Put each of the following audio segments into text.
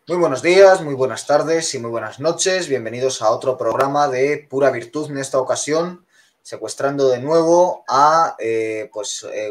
Muy buenos días, muy buenas tardes y muy buenas noches. Bienvenidos a otro programa de Pura Virtud, en esta ocasión secuestrando de nuevo a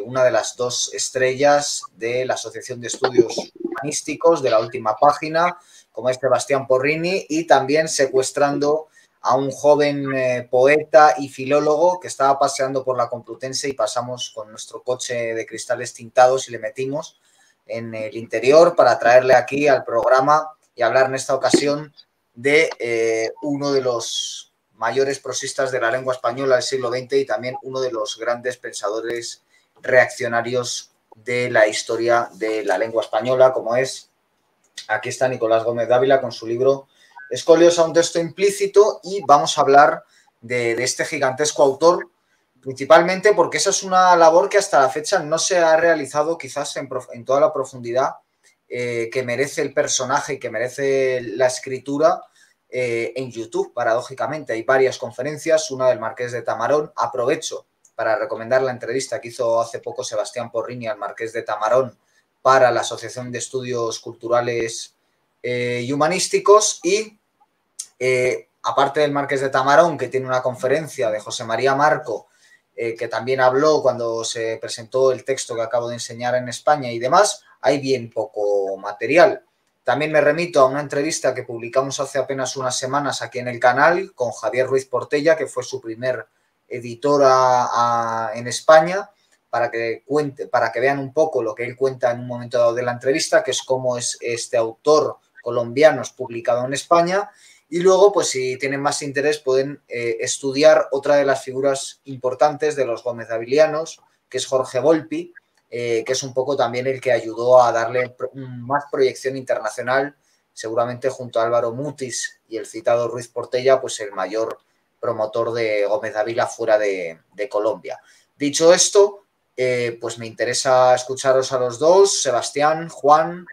una de las dos estrellas de la Asociación de Estudios Humanísticos de la última página, como es Sebastián Porrini, y también secuestrando a un joven poeta y filólogo que estaba paseando por la Complutense y pasamos con nuestro coche de cristales tintados y le metimos en el interior para traerle aquí al programa y hablar en esta ocasión de uno de los mayores prosistas de la lengua española del siglo XX y también uno de los grandes pensadores reaccionarios de la historia de la lengua española, como es, aquí está Nicolás Gómez Dávila con su libro Escolios a un texto implícito, y vamos a hablar de este gigantesco autor, principalmente porque esa es una labor que hasta la fecha no se ha realizado quizás en toda la profundidad que merece el personaje y que merece la escritura en YouTube, paradójicamente. Hay varias conferencias, una del Marqués de Tamarón. Aprovecho para recomendar la entrevista que hizo hace poco Sebastián Porrini al Marqués de Tamarón para la Asociación de Estudios Culturales y Humanísticos, y aparte del Marqués de Tamarón, que tiene una conferencia de José María Marco, que también habló cuando se presentó el texto que acabo de enseñar en España y demás, hay bien poco material. También me remito a una entrevista que publicamos hace apenas unas semanas aquí en el canal con Javier Ruiz Portella, que fue su primer editor en España, para que vean un poco lo que él cuenta en un momento dado de la entrevista, que es cómo es este autor colombiano publicado en España. Y luego, pues si tienen más interés, pueden estudiar otra de las figuras importantes de los Gómez Davilianos, que es Jorge Volpi, que es un poco también el que ayudó a darle más proyección internacional, seguramente junto a Álvaro Mutis y el citado Ruiz Portella, pues el mayor promotor de Gómez Dávila fuera de Colombia. Dicho esto, pues me interesa escucharos a los dos, Sebastián, Juan,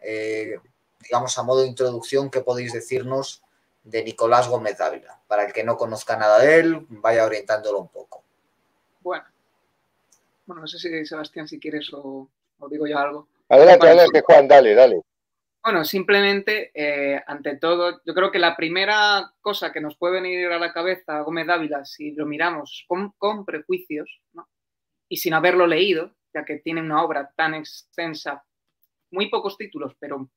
digamos a modo de introducción, ¿qué podéis decirnos de Nicolás Gómez Dávila? Para el que no conozca nada de él, vaya orientándolo un poco. Bueno, no sé si Sebastián, si quieres o digo yo algo. Adelante, Bueno, adelante, Juan, dale. Bueno, simplemente, ante todo, yo creo que la primera cosa que nos puede venir a la cabeza a Gómez Dávila, si lo miramos con prejuicios, ¿no? Y sin haberlo leído, ya que tiene una obra tan extensa, muy pocos títulos, pero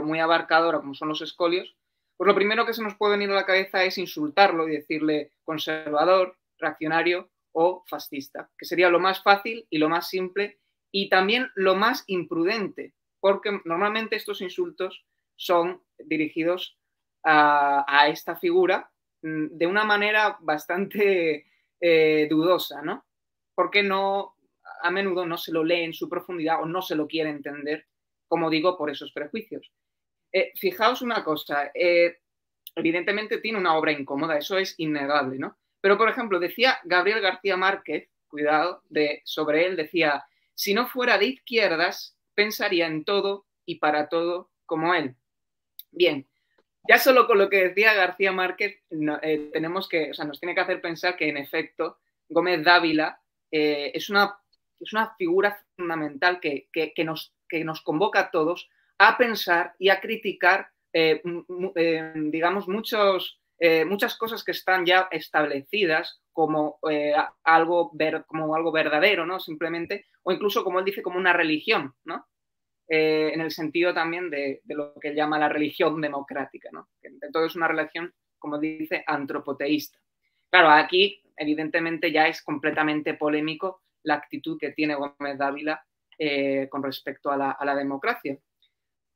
muy abarcadora como son los Escolios, pues lo primero que se nos puede venir a la cabeza es insultarlo y decirle conservador, reaccionario o fascista, que sería lo más fácil y lo más simple y también lo más imprudente, porque normalmente estos insultos son dirigidos a esta figura de una manera bastante dudosa, ¿no? Porque a menudo no se lo lee en su profundidad o no se lo quiere entender, como digo, por esos prejuicios. Fijaos una cosa, evidentemente tiene una obra incómoda, eso es innegable, ¿no? Pero, por ejemplo, decía Gabriel García Márquez, cuidado, sobre él, decía, si no fuera de izquierdas, pensaría en todo y para todo como él. Bien, ya solo con lo que decía García Márquez, nos tiene que hacer pensar que, en efecto, Gómez Dávila es una figura fundamental que nos convoca a todos a pensar y a criticar, digamos, muchas cosas que están ya establecidas como algo verdadero, ¿no? Simplemente, o incluso, como él dice, como una religión, ¿no? En el sentido también de lo que él llama la religión democrática, ¿no? Que de todo es una religión, como dice, antropoteísta. Claro, aquí evidentemente ya es completamente polémico la actitud que tiene Gómez Dávila con respecto a la democracia.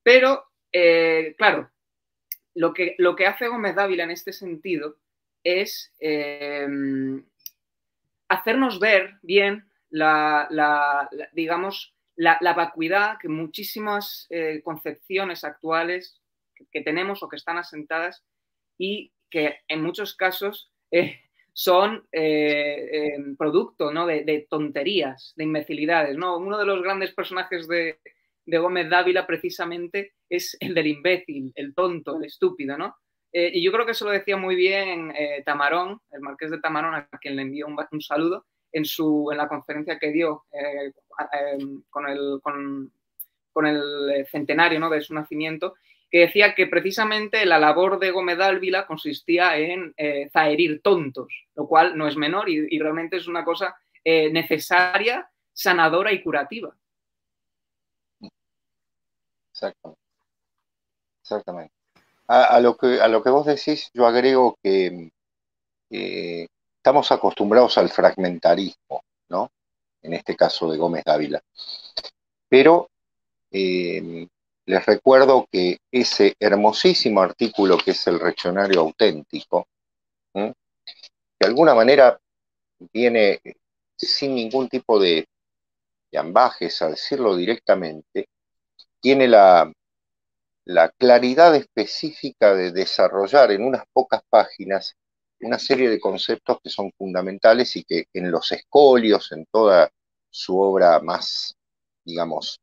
Pero, claro, lo que hace Gómez Dávila en este sentido es hacernos ver bien digamos, la vacuidad que muchísimas concepciones actuales que tenemos o que están asentadas y que en muchos casos son producto, ¿no? de tonterías, de imbecilidades, ¿no? Uno de los grandes personajes de Gómez Dávila precisamente es el del imbécil, el tonto, el estúpido, ¿no? Y yo creo que eso lo decía muy bien Tamarón, el Marqués de Tamarón, a quien le envío un saludo, en la conferencia que dio con el centenario, ¿no? de su nacimiento, que decía que precisamente la labor de Gómez Dávila consistía en zaherir tontos, lo cual no es menor y realmente es una cosa necesaria, sanadora y curativa. Exactamente. Exactamente. A lo que vos decís, yo agrego que estamos acostumbrados al fragmentarismo, ¿no? En este caso de Gómez Dávila. Pero les recuerdo que ese hermosísimo artículo que es el Reaccionario Auténtico, ¿sí?, de alguna manera viene sin ningún tipo de ambajes, a decirlo directamente, tiene la claridad específica de desarrollar en unas pocas páginas una serie de conceptos que son fundamentales y que en los escolios, en toda su obra más, digamos,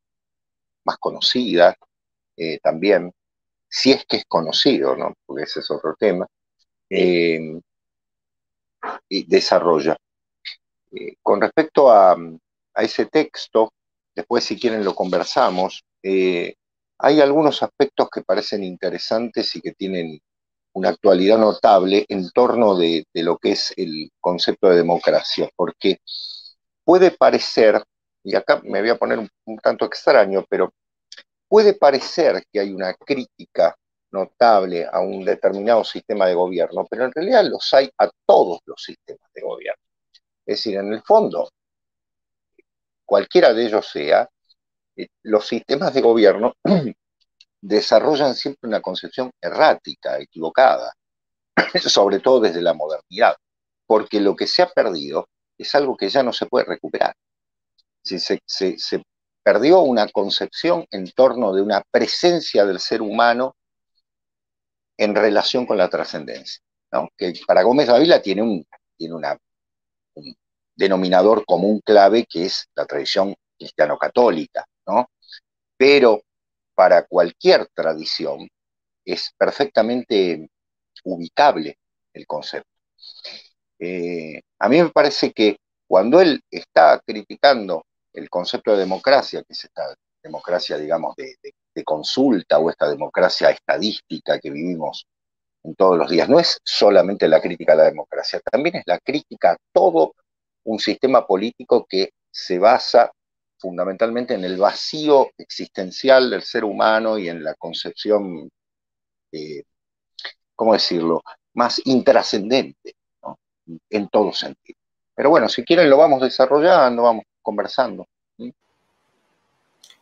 más conocida, también, si es que es conocido, ¿no?, porque ese es otro tema, y desarrolla. Con respecto a ese texto, después si quieren lo conversamos, hay algunos aspectos que parecen interesantes y que tienen una actualidad notable en torno de lo que es el concepto de democracia, porque puede parecer, y acá me voy a poner un tanto extraño, pero puede parecer que hay una crítica notable a un determinado sistema de gobierno, pero en realidad los hay a todos los sistemas de gobierno. Es decir, en el fondo, cualquiera de ellos sea, los sistemas de gobierno desarrollan siempre una concepción errática, equivocada, sobre todo desde la modernidad, porque lo que se ha perdido es algo que ya no se puede recuperar. Si se perdió una concepción en torno de una presencia del ser humano en relación con la trascendencia, ¿no?, que para Gómez Dávila tiene un denominador común clave, que es la tradición cristiano-católica, ¿no? Pero para cualquier tradición es perfectamente ubicable el concepto. A mí me parece que cuando él está criticando el concepto de democracia, que es esta democracia, digamos, de consulta, o esta democracia estadística que vivimos en todos los días, no es solamente la crítica a la democracia, también es la crítica a todo un sistema político que se basa fundamentalmente en el vacío existencial del ser humano y en la concepción, ¿cómo decirlo?, más intrascendente, ¿no?, en todo sentido. Pero bueno, si quieren lo vamos desarrollando, vamos conversando.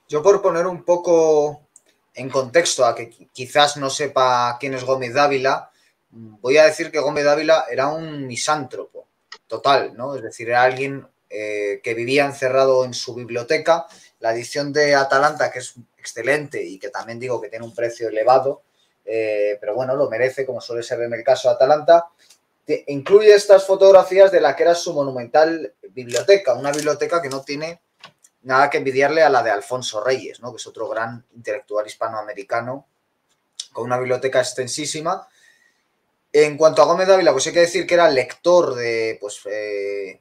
Yo, por poner un poco en contexto a que quizás no sepa quién es Gómez Dávila, voy a decir que Gómez Dávila era un misántropo total, ¿no? Es decir, era alguien que vivía encerrado en su biblioteca. La edición de Atalanta, que es excelente y que también digo que tiene un precio elevado, pero bueno, lo merece, como suele ser en el caso de Atalanta, incluye estas fotografías de la que era su monumental biblioteca, una biblioteca que no tiene nada que envidiarle a la de Alfonso Reyes, ¿no?, que es otro gran intelectual hispanoamericano con una biblioteca extensísima. En cuanto a Gómez Dávila, pues hay que decir que era lector de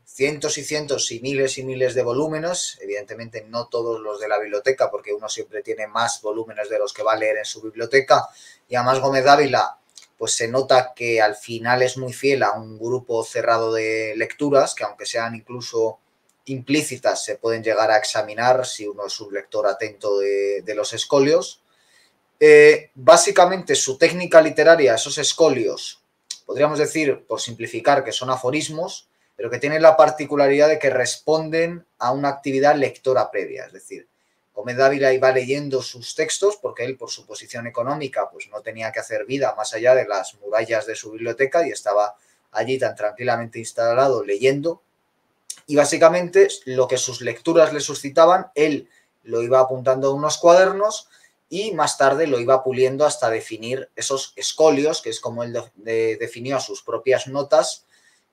cientos y cientos y miles de volúmenes, evidentemente no todos los de la biblioteca, porque uno siempre tiene más volúmenes de los que va a leer en su biblioteca, y además Gómez Dávila pues se nota que al final es muy fiel a un grupo cerrado de lecturas, que aunque sean incluso implícitas, se pueden llegar a examinar si uno es un lector atento de los escolios. Básicamente su técnica literaria, esos escolios, podríamos decir, por simplificar, que son aforismos, pero que tienen la particularidad de que responden a una actividad lectora previa. Es decir, Gómez Dávila iba leyendo sus textos porque él, por su posición económica, pues no tenía que hacer vida más allá de las murallas de su biblioteca y estaba allí tan tranquilamente instalado leyendo. Y básicamente lo que sus lecturas le suscitaban, él lo iba apuntando a unos cuadernos y más tarde lo iba puliendo hasta definir esos escolios, que es como él definió a sus propias notas,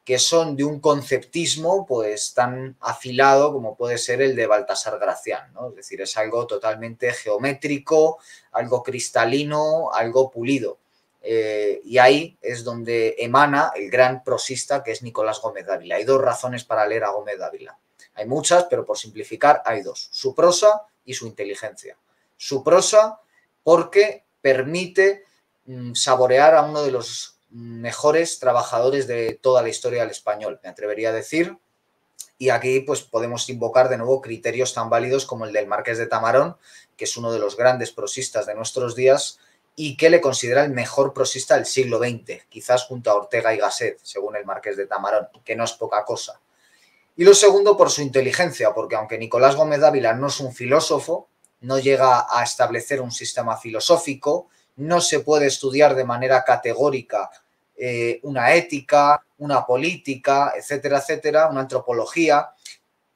que son de un conceptismo pues tan afilado como puede ser el de Baltasar Gracián, ¿no? Es decir, es algo totalmente geométrico, algo cristalino, algo pulido. Y ahí es donde emana el gran prosista que es Nicolás Gómez Dávila. Hay dos razones para leer a Gómez Dávila. Hay muchas, pero por simplificar hay dos: su prosa y su inteligencia. Su prosa porque permite saborear a uno de los mejores trabajadores de toda la historia del español, me atrevería a decir. Y aquí pues podemos invocar de nuevo criterios tan válidos como el del Marqués de Tamarón, que es uno de los grandes prosistas de nuestros días y que le considera el mejor prosista del siglo XX, quizás junto a Ortega y Gasset, según el Marqués de Tamarón, que no es poca cosa. Y lo segundo, por su inteligencia, porque aunque Nicolás Gómez Dávila no es un filósofo, no llega a establecer un sistema filosófico, no se puede estudiar de manera categórica una ética, una política, etcétera, etcétera, una antropología.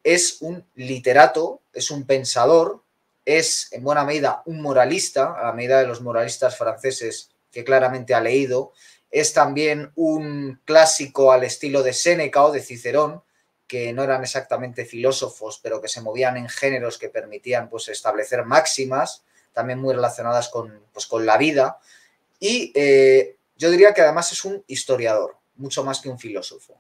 Es un literato, es un pensador, es en buena medida un moralista, a la medida de los moralistas franceses que claramente ha leído. Es también un clásico al estilo de Séneca o de Cicerón, que no eran exactamente filósofos, pero que se movían en géneros que permitían pues, establecer máximas, también muy relacionadas con la vida. Y yo diría que además es un historiador, mucho más que un filósofo.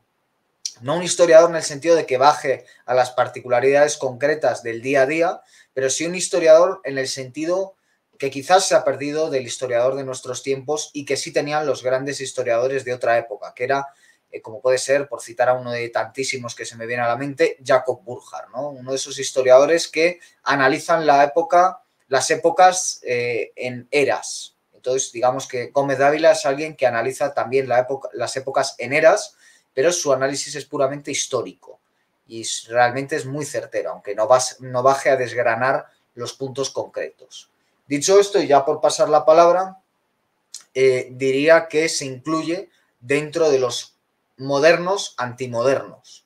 No un historiador en el sentido de que baje a las particularidades concretas del día a día, pero sí un historiador en el sentido que quizás se ha perdido del historiador de nuestros tiempos y que sí tenían los grandes historiadores de otra época, que era, como puede ser, por citar a uno de tantísimos que se me viene a la mente, Jacob Burckhardt, ¿no? Uno de esos historiadores que analizan las épocas en eras. Entonces, digamos que Gómez Dávila es alguien que analiza también las épocas en eras, pero su análisis es puramente histórico y realmente es muy certero, aunque no baje a desgranar los puntos concretos. Dicho esto, y ya por pasar la palabra, diría que se incluye dentro de los modernos antimodernos.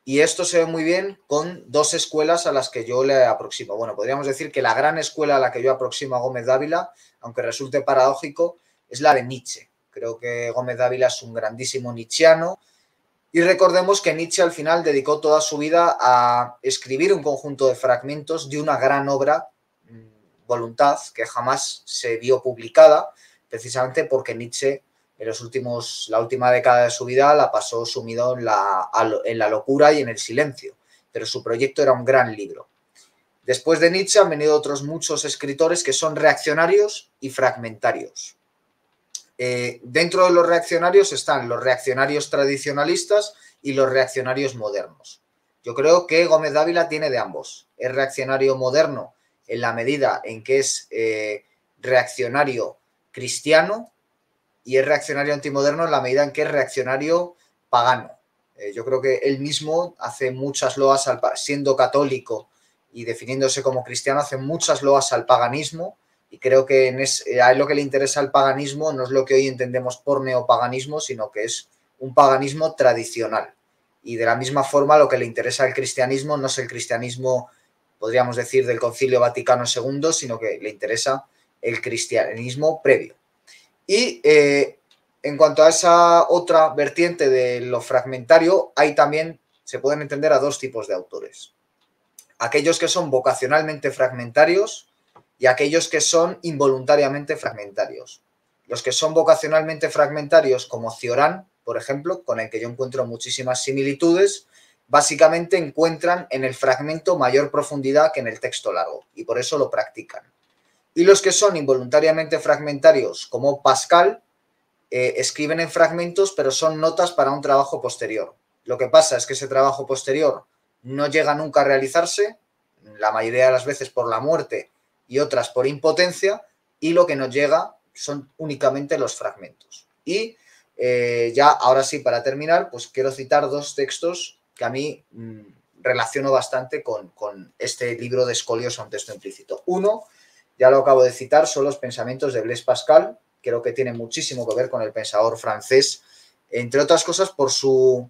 Y esto se ve muy bien con dos escuelas a las que yo le aproximo. Bueno, podríamos decir que la gran escuela a la que yo aproximo a Gómez Dávila, aunque resulte paradójico, es la de Nietzsche. Creo que Gómez Dávila es un grandísimo nietzscheano. Y recordemos que Nietzsche al final dedicó toda su vida a escribir un conjunto de fragmentos de una gran obra, Voluntad, que jamás se vio publicada, precisamente porque Nietzsche en la última década de su vida la pasó sumido en la locura y en el silencio, pero su proyecto era un gran libro. Después de Nietzsche han venido otros muchos escritores que son reaccionarios y fragmentarios. Dentro de los reaccionarios están los reaccionarios tradicionalistas y los reaccionarios modernos. Yo creo que Gómez Dávila tiene de ambos. Es reaccionario moderno en la medida en que es reaccionario cristiano y es reaccionario antimoderno en la medida en que es reaccionario pagano. Yo creo que él mismo hace muchas loas, siendo católico y definiéndose como cristiano, hace muchas loas al paganismo. Y creo que a él lo que le interesa al paganismo no es lo que hoy entendemos por neopaganismo, sino que es un paganismo tradicional. Y de la misma forma lo que le interesa al cristianismo no es el cristianismo, podríamos decir, del Concilio Vaticano II, sino que le interesa el cristianismo previo. Y en cuanto a esa otra vertiente de lo fragmentario, hay también, se pueden entender a dos tipos de autores. Aquellos que son vocacionalmente fragmentarios y aquellos que son involuntariamente fragmentarios. Los que son vocacionalmente fragmentarios, como Cioran, por ejemplo, con el que yo encuentro muchísimas similitudes, básicamente encuentran en el fragmento mayor profundidad que en el texto largo y por eso lo practican. Y los que son involuntariamente fragmentarios, como Pascal, escriben en fragmentos, pero son notas para un trabajo posterior. Lo que pasa es que ese trabajo posterior no llega nunca a realizarse, la mayoría de las veces por la muerte y otras por impotencia, y lo que nos llega son únicamente los fragmentos. Y ya, ahora sí, para terminar, pues quiero citar dos textos que a mí relaciono bastante con este libro de Escolios a un texto implícito. Uno, ya lo acabo de citar, son los pensamientos de Blaise Pascal. Creo que tiene muchísimo que ver con el pensador francés, entre otras cosas por su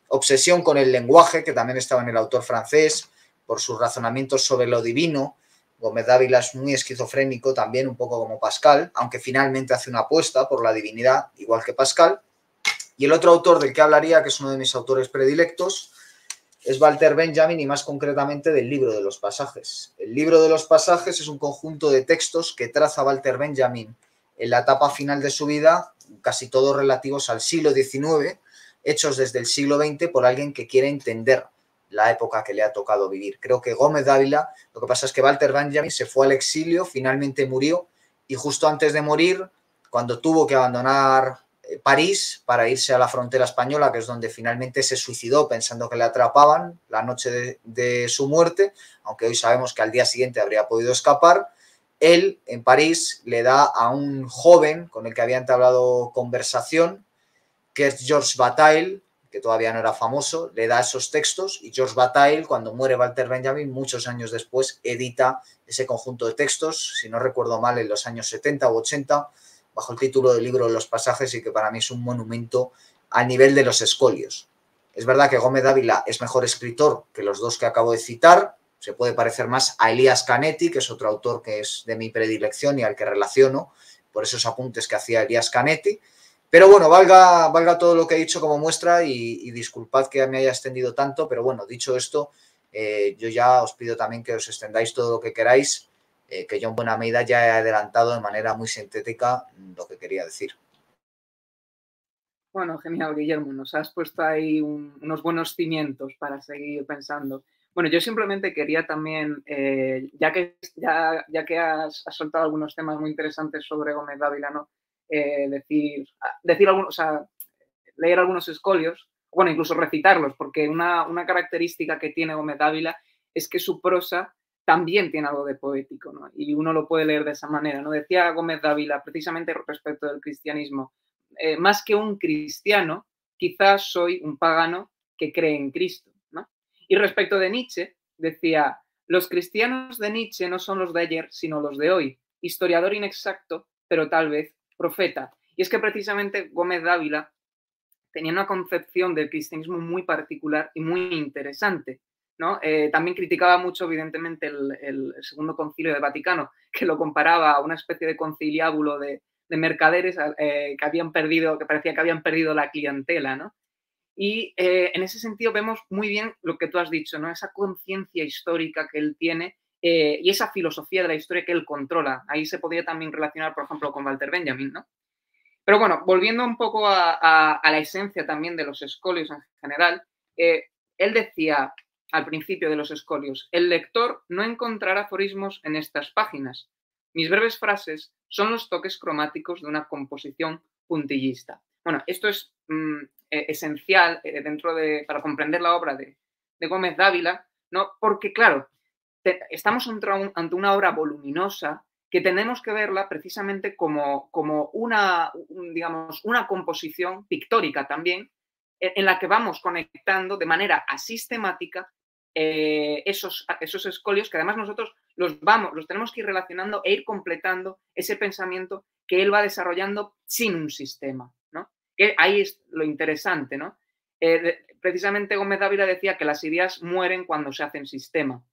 obsesión con el lenguaje, que también estaba en el autor francés, por sus razonamientos sobre lo divino. Gómez Dávila es muy esquizofrénico también, un poco como Pascal, aunque finalmente hace una apuesta por la divinidad, igual que Pascal. Y el otro autor del que hablaría, que es uno de mis autores predilectos, es Walter Benjamin y más concretamente del Libro de los Pasajes. El Libro de los Pasajes es un conjunto de textos que traza Walter Benjamin en la etapa final de su vida, casi todos relativos al siglo XIX, hechos desde el siglo XX por alguien que quiere entender la época que le ha tocado vivir. Creo que Gómez Dávila, lo que pasa es que Walter Benjamin se fue al exilio, finalmente murió y justo antes de morir, cuando tuvo que abandonar París para irse a la frontera española, que es donde finalmente se suicidó pensando que le atrapaban la noche de su muerte, aunque hoy sabemos que al día siguiente habría podido escapar, él en París le da a un joven con el que había entablado conversación, que es Georges Bataille, que todavía no era famoso, le da esos textos y Georges Bataille, cuando muere Walter Benjamin, muchos años después, edita ese conjunto de textos, si no recuerdo mal, en los años 70 u 80, bajo el título del libro de los pasajes, y que para mí es un monumento al nivel de los escolios. Es verdad que Gómez Dávila es mejor escritor que los dos que acabo de citar, se puede parecer más a Elías Canetti, que es otro autor que es de mi predilección y al que relaciono por esos apuntes que hacía Elías Canetti. Pero bueno, valga todo lo que he dicho como muestra y disculpad que me haya extendido tanto, pero bueno, dicho esto, yo ya os pido también que os extendáis todo lo que queráis, que yo en buena medida ya he adelantado de manera muy sintética lo que quería decir. Bueno, genial, Guillermo, nos has puesto ahí unos buenos cimientos para seguir pensando. Bueno, yo simplemente quería también, ya que has soltado algunos temas muy interesantes sobre Gómez Dávila, ¿no? Decir algunos, o sea, leer algunos escolios, bueno, incluso recitarlos, porque una característica que tiene Gómez Dávila es que su prosa también tiene algo de poético, ¿no? Y uno lo puede leer de esa manera, ¿no? Decía Gómez Dávila, precisamente respecto del cristianismo, más que un cristiano, quizás soy un pagano que cree en Cristo, ¿no? Y respecto de Nietzsche, decía, los cristianos de Nietzsche no son los de ayer, sino los de hoy. Historiador inexacto, pero tal vez profeta. Y es que precisamente Gómez Dávila tenía una concepción del cristianismo muy particular y muy interesante, ¿no? También criticaba mucho, evidentemente, el Segundo Concilio del Vaticano, que lo comparaba a una especie de conciliábulo de mercaderes que habían perdido, que parecía que habían perdido la clientela, ¿no? Y en ese sentido vemos muy bien lo que tú has dicho, ¿no? Esa conciencia histórica que él tiene y esa filosofía de la historia que él controla. Ahí se podría también relacionar, por ejemplo, con Walter Benjamin, ¿no? Pero bueno, volviendo un poco a la esencia también de los escolios en general, él decía al principio de los escolios, el lector no encontrará aforismos en estas páginas. Mis breves frases son los toques cromáticos de una composición puntillista. Bueno, esto es esencial para comprender la obra de Gómez Dávila, ¿no? Porque, claro, estamos ante una obra voluminosa que tenemos que verla precisamente como digamos, una composición pictórica también, en la que vamos conectando de manera asistemática esos escolios que además nosotros los tenemos que ir relacionando e ir completando ese pensamiento que él va desarrollando sin un sistema, ¿no? Que ahí es lo interesante, ¿no? Precisamente Gómez Dávila decía que las ideas mueren cuando se hacen sistema.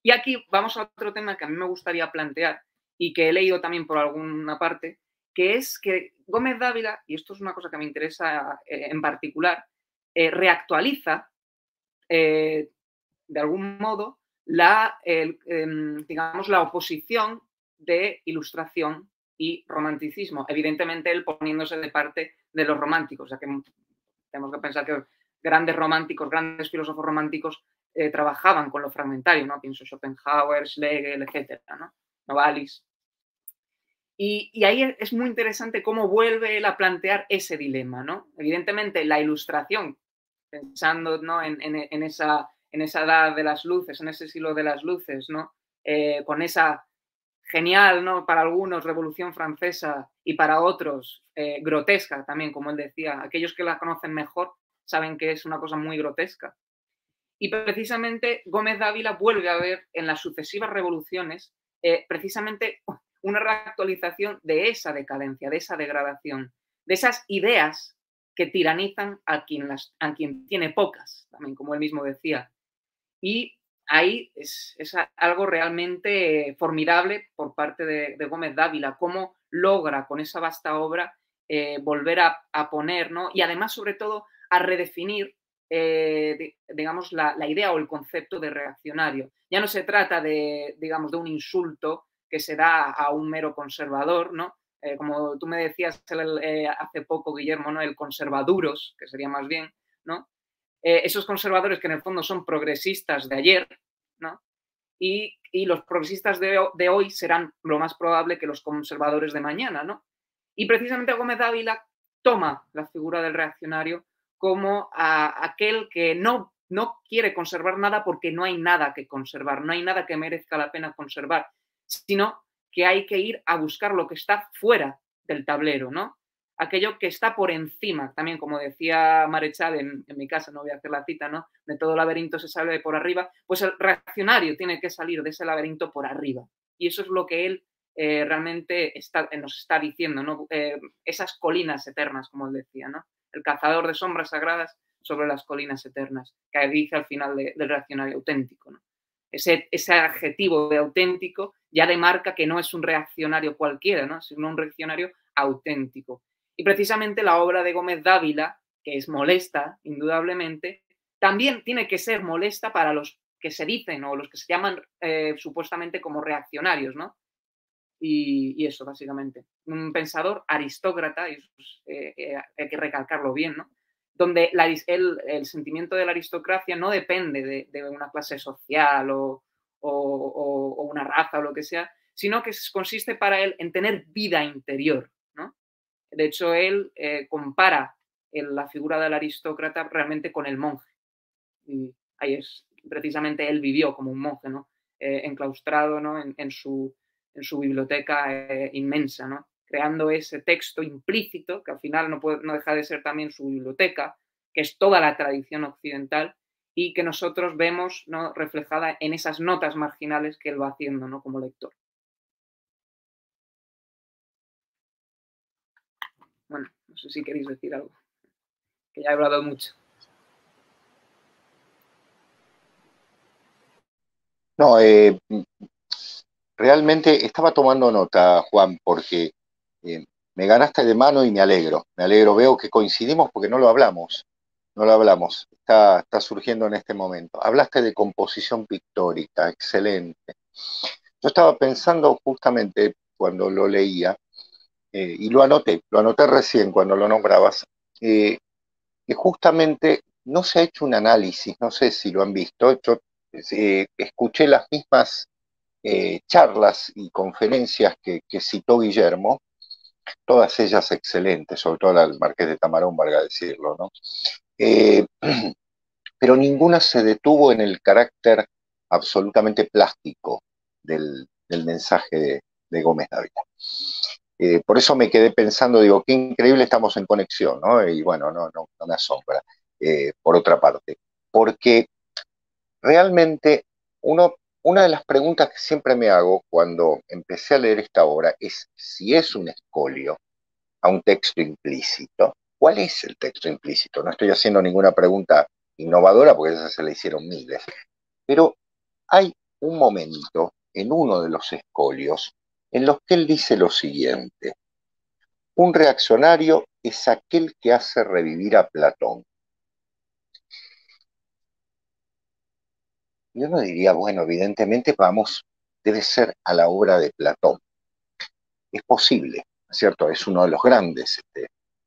Y aquí vamos a otro tema que a mí me gustaría plantear y que he leído también por alguna parte, que es que Gómez Dávila, y esto es una cosa que me interesa en particular, reactualiza de algún modo digamos, la oposición de ilustración y romanticismo. Evidentemente, él poniéndose de parte de los románticos, ya que tenemos que pensar que grandes románticos, grandes filósofos románticos trabajaban con lo fragmentario, ¿no? Pienso Schopenhauer, Schlegel, etcétera, ¿no? Novalis. Y ahí es muy interesante cómo vuelve él a plantear ese dilema, ¿no? Evidentemente, la ilustración, pensando, ¿no? en esa edad de las luces, en ese siglo de las luces, ¿no? Con esa genial, ¿no? Para algunos, Revolución Francesa y para otros, grotesca también, como él decía. Aquellos que la conocen mejor saben que es una cosa muy grotesca. Y precisamente Gómez Dávila vuelve a ver en las sucesivas revoluciones precisamente una reactualización de esa decadencia, de esa degradación, de esas ideas que tiranizan a quien tiene pocas, también como él mismo decía. Y ahí es algo realmente formidable por parte de Gómez Dávila, cómo logra con esa vasta obra volver a poner, ¿no? Y además, sobre todo, a redefinir digamos, la idea o el concepto de reaccionario. Ya no se trata digamos, de un insulto que se da a un mero conservador, ¿no? Como tú me decías hace poco, Guillermo, ¿no? El conservaduros, que sería más bien, ¿no? Esos conservadores que en el fondo son progresistas de ayer, ¿no? y los progresistas de hoy serán lo más probable que los conservadores de mañana, ¿no? Y precisamente Gómez Dávila toma la figura del reaccionario como aquel que no quiere conservar nada porque no hay nada que conservar, no hay nada que merezca la pena conservar, sino que hay que ir a buscar lo que está fuera del tablero, ¿no? Aquello que está por encima, también como decía Marechal en mi casa, no voy a hacer la cita, ¿no? De todo laberinto se sale por arriba, pues el reaccionario tiene que salir de ese laberinto por arriba. Y eso es lo que él realmente nos está diciendo, ¿no? Esas colinas eternas, como él decía, ¿no? El cazador de sombras sagradas sobre las colinas eternas, que dice al final del reaccionario auténtico, ¿no? Ese adjetivo de auténtico ya demarca que no es un reaccionario cualquiera, ¿no? Sino un reaccionario auténtico. Y precisamente la obra de Gómez Dávila, que es molesta, indudablemente, también tiene que ser molesta para los que se dicen o los que se llaman supuestamente como reaccionarios, ¿no? Y eso, básicamente. Un pensador aristócrata, y hay que recalcarlo bien, ¿no? Donde el sentimiento de la aristocracia no depende de una clase social o una raza o lo que sea, sino que consiste para él en tener vida interior, ¿no? De hecho, él compara la figura del aristócrata realmente con el monje. Y ahí es, precisamente él vivió como un monje, ¿no? Enclaustrado, ¿no? en su biblioteca inmensa, ¿no? Creando ese texto implícito, que al final no deja de ser también su biblioteca, que es toda la tradición occidental y que nosotros vemos, ¿no? Reflejada en esas notas marginales que él va haciendo, ¿no? Como lector. Bueno, no sé si queréis decir algo, que ya he hablado mucho. No, realmente estaba tomando nota, Juan, porque me ganaste de mano y me alegro. Me alegro, veo que coincidimos porque no lo hablamos. No lo hablamos. Está surgiendo en este momento. Hablaste de composición pictórica, excelente. Yo estaba pensando justamente cuando lo leía, y lo anoté recién cuando lo nombrabas, que justamente no se ha hecho un análisis, no sé si lo han visto. Yo escuché las mismas charlas y conferencias que citó Guillermo, todas ellas excelentes, sobre todo la del Marqués de Tamarón, valga decirlo, ¿no? Eh, pero ninguna se detuvo en el carácter absolutamente plástico del mensaje de Gómez Dávila. Por eso me quedé pensando, digo, qué increíble estamos en conexión, ¿no? Y bueno, no me asombra, por otra parte, porque realmente una de las preguntas que siempre me hago cuando empecé a leer esta obra es si es un escolio a un texto implícito. ¿Cuál es el texto implícito? No estoy haciendo ninguna pregunta innovadora porque esas se le hicieron miles, pero hay un momento en uno de los escolios en los que él dice lo siguiente: un reaccionario es aquel que hace revivir a Platón. Yo no diría, bueno, evidentemente debe ser a la obra de Platón. Es posible, ¿no es cierto? Es uno de los grandes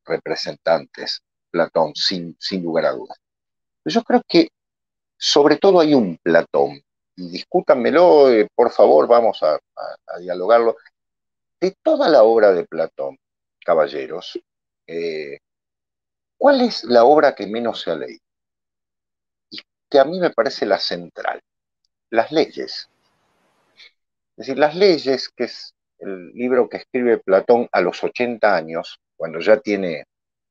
representantes, Platón, sin lugar a dudas. Pero yo creo que sobre todo hay un Platón, y discútanmelo, por favor, vamos a dialogarlo. De toda la obra de Platón, caballeros, ¿cuál es la obra que menos se ha leído? Y que a mí me parece la central: las leyes. Es decir, las leyes, que es el libro que escribe Platón a los 80 años, cuando ya tiene,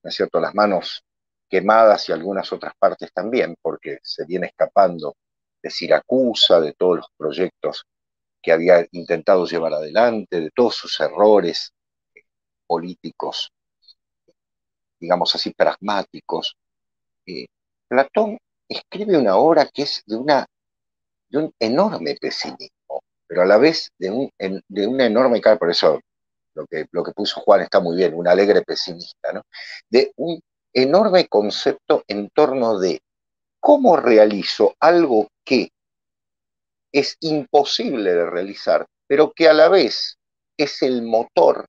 ¿no es cierto?, las manos quemadas y algunas otras partes también, porque se viene escapando de Siracusa, de todos los proyectos que había intentado llevar adelante, de todos sus errores políticos, digamos así, pragmáticos. Platón escribe una obra que es de un enorme pesimismo, pero a la vez de una enorme, por eso lo que puso Juan está muy bien, un alegre pesimista, ¿no? De un enorme concepto en torno de cómo realizo algo que es imposible de realizar, pero que a la vez es el motor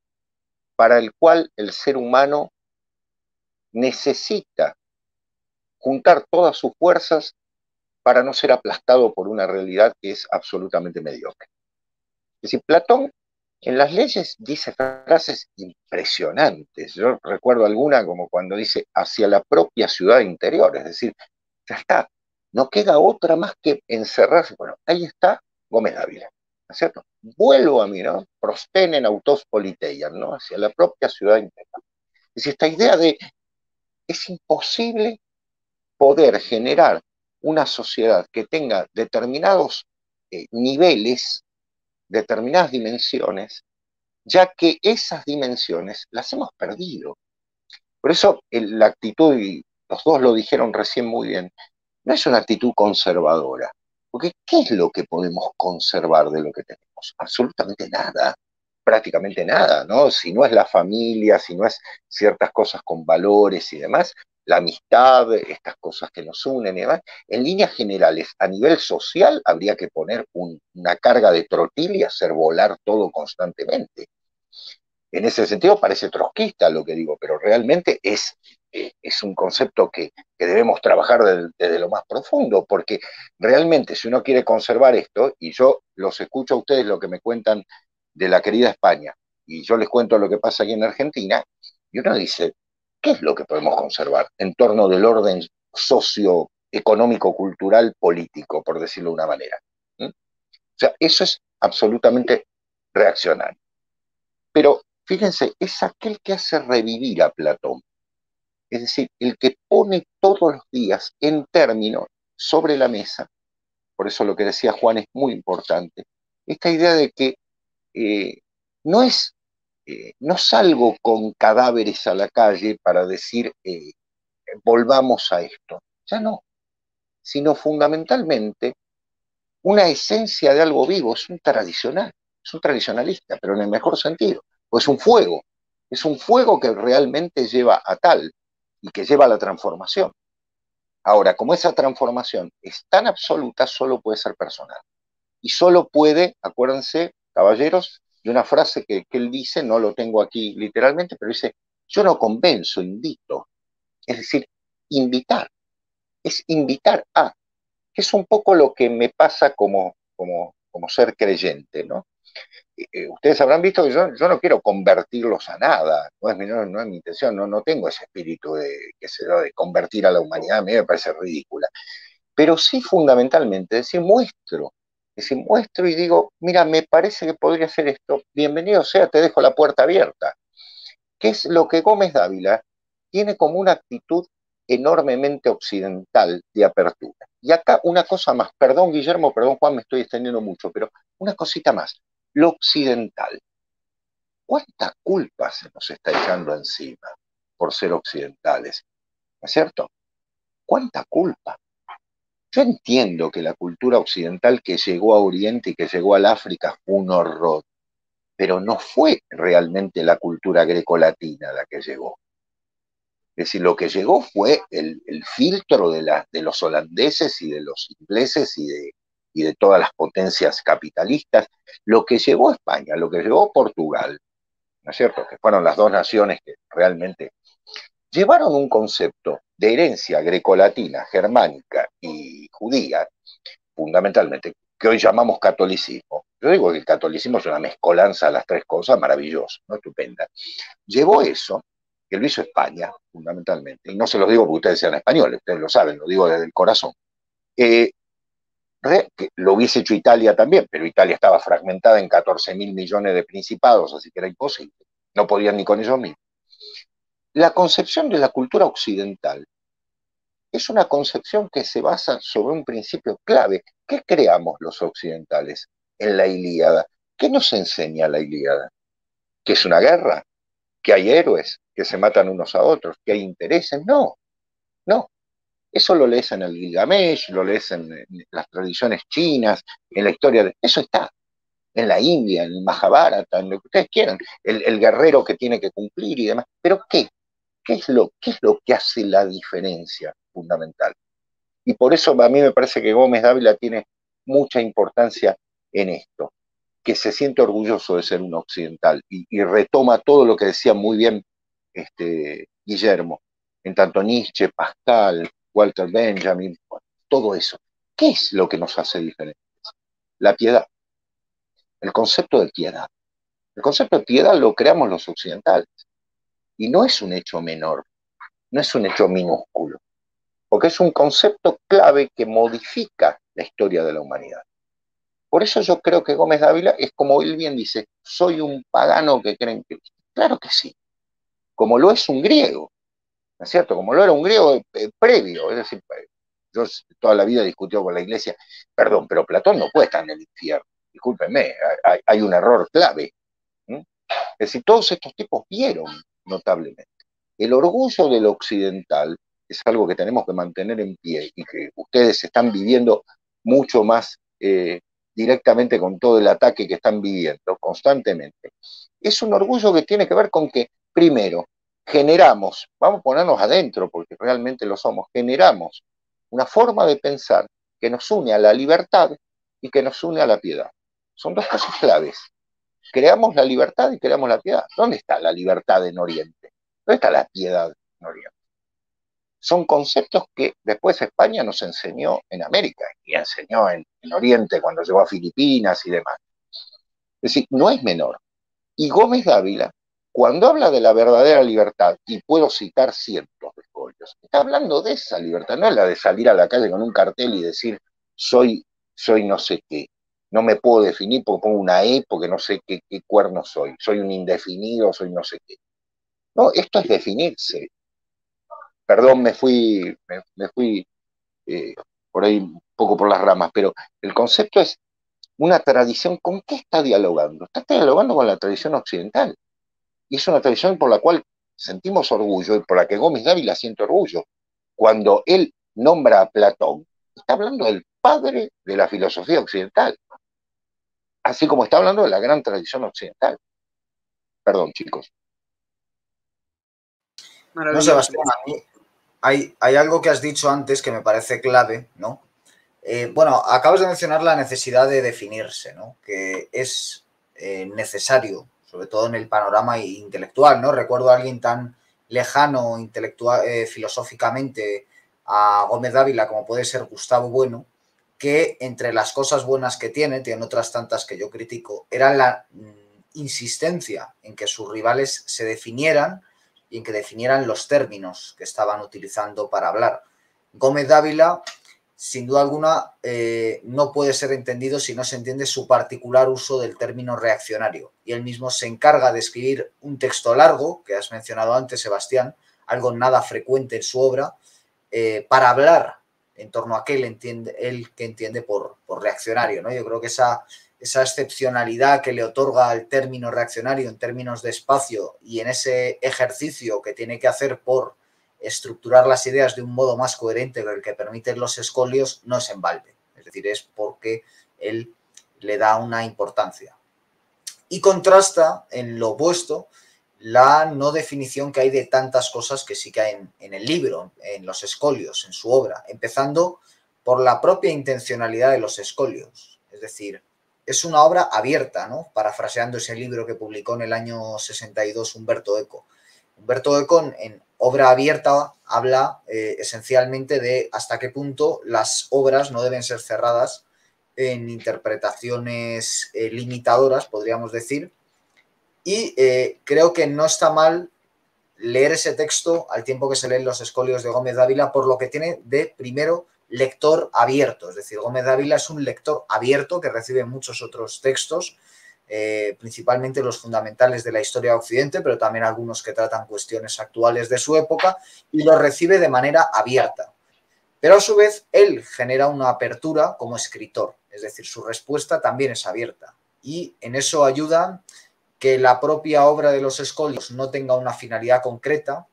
para el cual el ser humano necesita juntar todas sus fuerzas para no ser aplastado por una realidad que es absolutamente mediocre. Es decir, Platón en las leyes dice frases impresionantes. Yo recuerdo alguna como cuando dice hacia la propia ciudad interior, es decir, ya está, no queda otra más que encerrarse. Bueno, ahí está Gómez Dávila, ¿no es cierto? Vuelvo a mí, ¿no? Prostenen autos politeian, ¿no? Hacia la propia ciudad interior. Es decir, esta idea de es imposible poder generar una sociedad que tenga determinados niveles, determinadas dimensiones, ya que esas dimensiones las hemos perdido. Por eso la actitud, y los dos lo dijeron recién muy bien, no es una actitud conservadora. Porque ¿qué es lo que podemos conservar de lo que tenemos? Absolutamente nada, prácticamente nada, ¿no? Si no es la familia, si no es ciertas cosas con valores y demás, la amistad, estas cosas que nos unen y demás, en líneas generales, a nivel social, habría que poner una carga de trotil y hacer volar todo constantemente. En ese sentido parece trotskista lo que digo, pero realmente es un concepto que debemos trabajar desde lo más profundo, porque realmente si uno quiere conservar esto, y yo los escucho a ustedes lo que me cuentan de la querida España, y yo les cuento lo que pasa aquí en Argentina, y uno dice, ¿qué es lo que podemos conservar en torno del orden socioeconómico, cultural, político, por decirlo de una manera? ¿Mm? O sea, eso es absolutamente reaccionario. Pero fíjense, es aquel que hace revivir a Platón, es decir, el que pone todos los días en términos sobre la mesa, por eso lo que decía Juan es muy importante, esta idea de que eh, no es, no salgo con cadáveres a la calle para decir volvamos a esto, ya no, sino fundamentalmente una esencia de algo vivo, es un tradicional, es un tradicionalista, pero en el mejor sentido, o es un fuego que realmente lleva a tal y que lleva a la transformación. Ahora, como esa transformación es tan absoluta, solo puede ser personal. Y solo puede, acuérdense, caballeros, de una frase que él dice, no lo tengo aquí literalmente, pero dice, yo no convenzo, invito. Es decir, invitar, es invitar a, que es un poco lo que me pasa como ser creyente, ¿no? Ustedes habrán visto que yo no quiero convertirlos a nada, no es mi intención, no tengo ese espíritu de convertir a la humanidad, a mí me parece ridícula, pero sí fundamentalmente decir, muestro y digo, mira, me parece que podría ser esto, bienvenido sea, te dejo la puerta abierta, que es lo que Gómez Dávila tiene como una actitud enormemente occidental de apertura. Y acá una cosa más, perdón Guillermo, perdón Juan, me estoy extendiendo mucho, pero una cosita más, lo occidental. ¿Cuánta culpa se nos está echando encima por ser occidentales? ¿No es cierto? ¿Cuánta culpa? Yo entiendo que la cultura occidental que llegó a Oriente y que llegó al África fue un horror, pero no fue realmente la cultura grecolatina la que llegó. Es decir, lo que llegó fue el filtro de los holandeses y de los ingleses y de todas las potencias capitalistas. Lo que llegó a España, lo que llegó a Portugal, ¿no es cierto? Que fueron las dos naciones que realmente llevaron un concepto de herencia grecolatina, germánica y judía, fundamentalmente, que hoy llamamos catolicismo. Yo digo que el catolicismo es una mezcolanza de las tres cosas maravillosa, ¿no? Estupenda. Llevó eso, que lo hizo España, fundamentalmente, y no se los digo porque ustedes sean españoles, ustedes lo saben, lo digo desde el corazón. Que lo hubiese hecho Italia también, pero Italia estaba fragmentada en 14.000 millones de principados, así que era imposible. No podían ni con ellos mismos. La concepción de la cultura occidental es una concepción que se basa sobre un principio clave. ¿Qué creamos los occidentales en la Ilíada? ¿Qué nos enseña la Ilíada? ¿Que es una guerra? ¿Que hay héroes que se matan unos a otros? ¿Que hay intereses? No, no. Eso lo lees en el Gilgamesh, lo lees en las tradiciones chinas, en la historia de... Eso está en la India, en el Mahabharata, en lo que ustedes quieran, el guerrero que tiene que cumplir y demás. ¿Pero qué? ¿Qué es lo que hace la diferencia fundamental? Y por eso a mí me parece que Gómez Dávila tiene mucha importancia en esto, que se siente orgulloso de ser un occidental y retoma todo lo que decía muy bien Guillermo, en tanto Nietzsche, Pascal, Walter Benjamin, todo eso. ¿Qué es lo que nos hace diferentes? La piedad, el concepto de piedad. El concepto de piedad lo creamos los occidentales y no es un hecho menor, no es un hecho minúsculo, porque es un concepto clave que modifica la historia de la humanidad. Por eso yo creo que Gómez Dávila es como él bien dice, soy un pagano que cree en Cristo. Claro que sí, como lo es un griego, ¿no es cierto? Como lo era un griego previo, es decir, yo toda la vida he discutido con la iglesia, perdón, pero Platón no puede estar en el infierno, discúlpenme, hay un error clave. ¿Mm? Es decir, todos estos tipos vieron notablemente. El orgullo del occidental es algo que tenemos que mantener en pie y que ustedes están viviendo mucho más directamente con todo el ataque que están viviendo constantemente. Es un orgullo que tiene que ver con que, primero, generamos, vamos a ponernos adentro porque realmente lo somos, generamos una forma de pensar que nos une a la libertad y que nos une a la piedad. Son dos cosas claves. Creamos la libertad y creamos la piedad. ¿Dónde está la libertad en Oriente? ¿Dónde está la piedad en Oriente? Son conceptos que después España nos enseñó en América y enseñó en Oriente cuando llegó a Filipinas y demás. Es decir, no es menor. Y Gómez Dávila, cuando habla de la verdadera libertad, y puedo citar cientos de folios, está hablando de esa libertad, no es la de salir a la calle con un cartel y decir soy no sé qué. No me puedo definir porque pongo una E porque no sé qué cuerno soy. Soy un indefinido, soy no sé qué. No, esto es definirse. Perdón, me fui eh, por ahí un poco por las ramas, pero el concepto es una tradición. ¿Con qué está dialogando? Está dialogando con la tradición occidental. Y es una tradición por la cual sentimos orgullo y por la que Gómez Dávila siente orgullo. Cuando él nombra a Platón, está hablando del padre de la filosofía occidental, así como está hablando de la gran tradición occidental. Perdón, chicos. No, Sebastián, a mí hay algo que has dicho antes que me parece clave, ¿no? Bueno, acabas de mencionar la necesidad de definirse, ¿no? Que es necesario, sobre todo en el panorama intelectual, ¿no? Recuerdo a alguien tan lejano intelectual, filosóficamente a Gómez Dávila como puede ser Gustavo Bueno, que entre las cosas buenas que tiene otras tantas que yo critico, era la insistencia en que sus rivales se definieran y en que definieran los términos que estaban utilizando para hablar. Gómez Dávila, sin duda alguna, no puede ser entendido si no se entiende su particular uso del término reaccionario. Y él mismo se encarga de escribir un texto largo, que has mencionado antes, Sebastián, algo nada frecuente en su obra, para hablar en torno a qué él que entiende por reaccionario, ¿no? Yo creo que esa excepcionalidad que le otorga al término reaccionario en términos de espacio y en ese ejercicio que tiene que hacer por estructurar las ideas de un modo más coherente que el que permiten los escolios no es en balde. Es decir, es porque él le da una importancia. Y contrasta en lo opuesto la no definición que hay de tantas cosas que sí que hay en el libro, en los escolios, en su obra, empezando por la propia intencionalidad de los escolios. Es decir, es una obra abierta, ¿no? Parafraseando ese libro que publicó en el año 62 Umberto Eco. Humberto Eco en obra abierta habla esencialmente de hasta qué punto las obras no deben ser cerradas en interpretaciones limitadoras, podríamos decir, y creo que no está mal leer ese texto al tiempo que se leen los escolios de Gómez Dávila, por lo que tiene de, primero, lector abierto. Es decir, Gómez Dávila es un lector abierto que recibe muchos otros textos, principalmente los fundamentales de la historia de Occidente, pero también algunos que tratan cuestiones actuales de su época, y los recibe de manera abierta. Pero a su vez, él genera una apertura como escritor, es decir, su respuesta también es abierta. Y en eso ayuda que la propia obra de los escolios no tenga una finalidad concreta,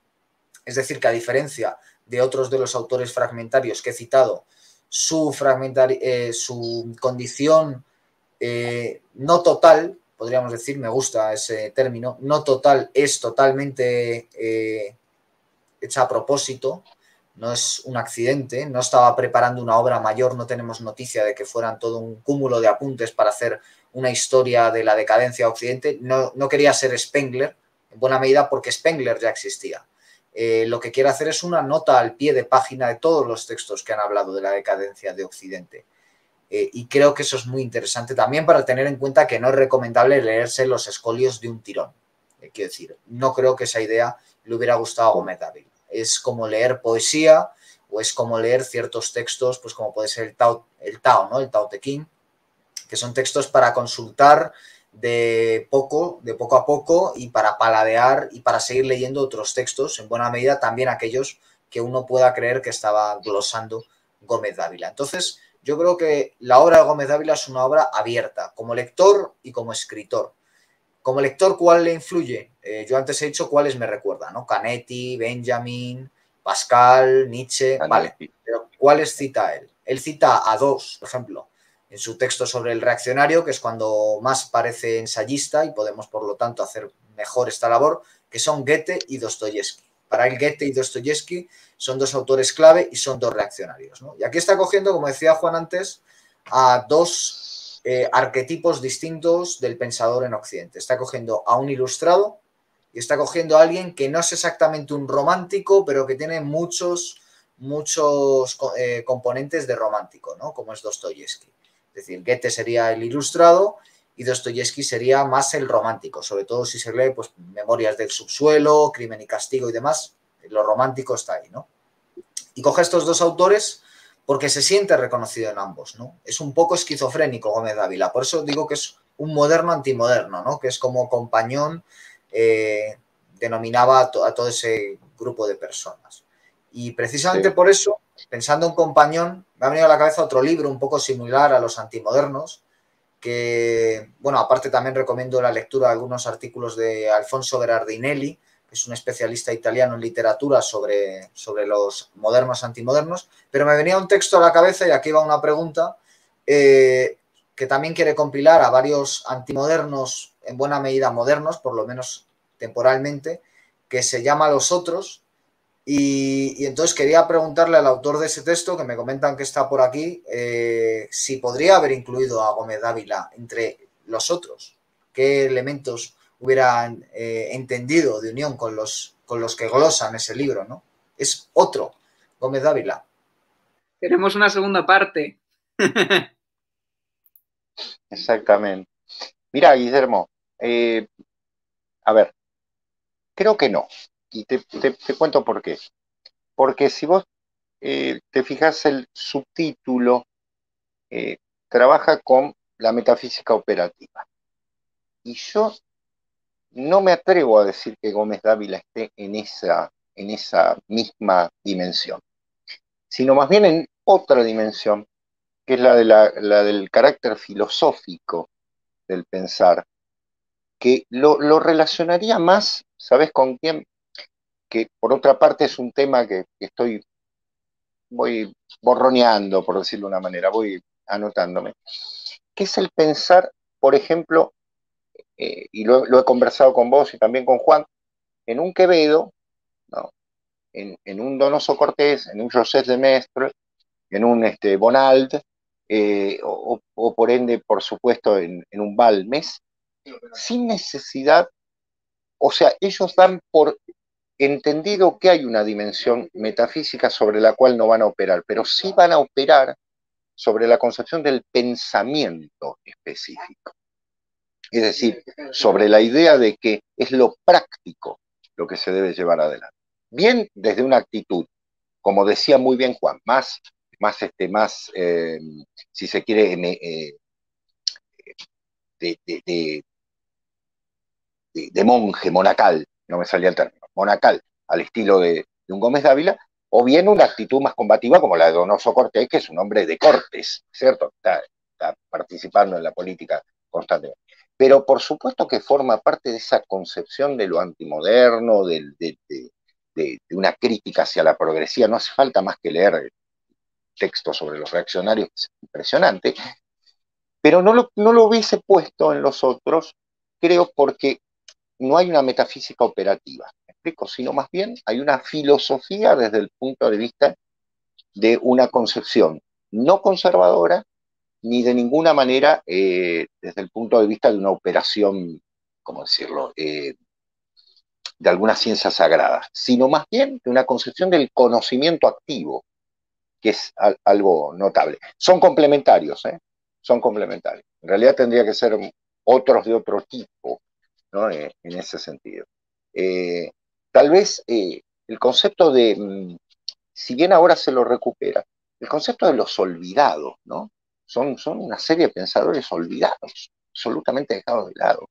es decir, que a diferencia de otros de los autores fragmentarios que he citado, su condición no total, podríamos decir, me gusta ese término, no total es totalmente hecha a propósito, no es un accidente, no estaba preparando una obra mayor, no tenemos noticia de que fueran todo un cúmulo de apuntes para hacer una historia de la decadencia de Occidente, no quería ser Spengler, en buena medida porque Spengler ya existía. lo que quiere hacer es una nota al pie de página de todos los textos que han hablado de la decadencia de Occidente. Y creo que eso es muy interesante también para tener en cuenta que no es recomendable leerse los escolios de un tirón. Quiero decir, no creo que esa idea le hubiera gustado a Gómez Dávila. Es como leer poesía o es como leer ciertos textos, pues como puede ser el Tao, ¿no? El Tao Te Ching, que son textos para consultar de poco a poco y para paladear y para seguir leyendo otros textos, en buena medida también aquellos que uno pueda creer que estaba glosando Gómez Dávila. Entonces, yo creo que la obra de Gómez Dávila es una obra abierta, como lector y como escritor. Como lector, ¿cuál le influye? Yo antes he dicho cuáles me recuerdan, ¿no? Canetti, Benjamin, Pascal, Nietzsche, vale. Pero ¿cuáles cita él? Él cita a dos, por ejemplo, en su texto sobre el reaccionario, que es cuando más parece ensayista y podemos, por lo tanto, hacer mejor esta labor, que son Goethe y Dostoyevsky. Para él, Goethe y Dostoyevsky son dos autores clave y son dos reaccionarios, ¿no? Y aquí está cogiendo, como decía Juan antes, a dos arquetipos distintos del pensador en Occidente. Está cogiendo a un ilustrado y está cogiendo a alguien que no es exactamente un romántico, pero que tiene muchos componentes de romántico, ¿no? Como es Dostoyevsky. Es decir, Goethe sería el ilustrado y Dostoyevsky sería más el romántico, sobre todo si se lee pues, Memorias del subsuelo, Crimen y castigo y demás, lo romántico está ahí, ¿no? Y coge estos dos autores porque se siente reconocido en ambos, ¿no? Es un poco esquizofrénico Gómez Dávila, por eso digo que es un moderno antimoderno, ¿no? Que es como Compañón denominaba a todo ese grupo de personas. Y precisamente por eso, pensando en Compañón, me ha venido a la cabeza otro libro un poco similar a los antimodernos, que, bueno, aparte también recomiendo la lectura de algunos artículos de Alfonso Berardinelli, que es un especialista italiano en literatura sobre los modernos antimodernos, pero me venía un texto a la cabeza y aquí va una pregunta, que también quiere compilar a varios antimodernos, en buena medida modernos, por lo menos temporalmente, que se llama Los Otros, y entonces quería preguntarle al autor de ese texto, que me comentan que está por aquí, si podría haber incluido a Gómez Dávila entre los otros, qué elementos hubieran entendido de unión con los que glosan ese libro, ¿no? Es otro Gómez Dávila. Queremos una segunda parte. Exactamente. Mira, Guillermo, a ver, creo que no. Y te cuento por qué. Porque si vos te fijas, el subtítulo trabaja con la metafísica operativa. Y yo no me atrevo a decir que Gómez Dávila esté en esa misma dimensión, sino más bien en otra dimensión, que es la del carácter filosófico del pensar, que lo relacionaría más, ¿sabes con quién? Que por otra parte es un tema que voy borroneando, por decirlo de una manera, voy anotándome, que es el pensar, por ejemplo, y lo he conversado con vos y también con Juan, en un Quevedo, ¿no? En un Donoso Cortés, en un José de Maistre, en un Bonald, o por ende, por supuesto, en un Balmes, sin necesidad, o sea, ellos dan por entendido que hay una dimensión metafísica sobre la cual no van a operar, pero sí van a operar sobre la concepción del pensamiento específico. Es decir, sobre la idea de que es lo práctico lo que se debe llevar adelante. Bien desde una actitud, como decía muy bien Juan, si se quiere, de monje, monacal, no me salía el término, monacal, al estilo de un Gómez Dávila, o bien una actitud más combativa como la de Donoso Cortés, que es un hombre de cortes, ¿cierto? Está participando en la política constantemente. Pero por supuesto que forma parte de esa concepción de lo antimoderno, de una crítica hacia la progresía. No hace falta más que leer textos sobre los reaccionarios, es impresionante, pero no lo hubiese puesto en los otros, creo, porque no hay una metafísica operativa, ¿me explico? Sino más bien hay una filosofía desde el punto de vista de una concepción no conservadora, ni de ninguna manera desde el punto de vista de una operación, ¿cómo decirlo?, de alguna ciencia sagrada, sino más bien de una concepción del conocimiento activo, que es algo notable. Son complementarios, ¿eh? Son complementarios. En realidad tendría que ser otros de otro tipo, ¿no? En ese sentido. Tal vez el concepto de, si bien ahora se lo recupera, el concepto de los olvidados, ¿no? Son una serie de pensadores olvidados, absolutamente dejados de lado.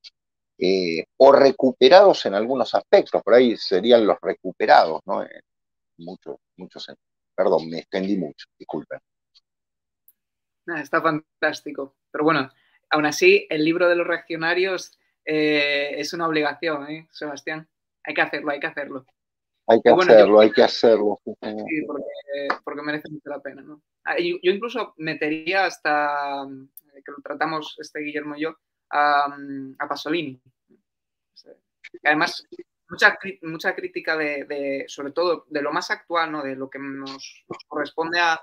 O recuperados en algunos aspectos, por ahí serían los recuperados, ¿no? En muchos sentidos. Perdón, me extendí mucho, disculpen. Está fantástico. Pero bueno, aún así, el libro de los reaccionarios es una obligación, Sebastián. Hay que hacerlo, hay que hacerlo. Hay que hacerlo, hay que hacerlo. Sí, porque merece mucho la pena, ¿no? Yo incluso metería hasta, que lo tratamos Guillermo y yo, a Pasolini. Además, mucha crítica sobre todo, de lo más actual, ¿no? De lo que nos corresponde a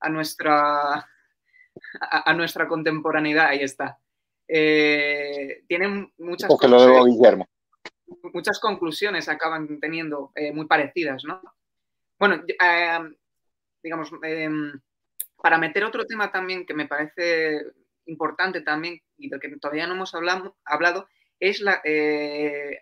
nuestra contemporaneidad, ahí está. Tienen muchas cosas. Lo debo a Guillermo. Muchas conclusiones acaban teniendo muy parecidas, ¿no? Bueno, digamos, para meter otro tema también que me parece importante también y del que todavía no hemos hablado, es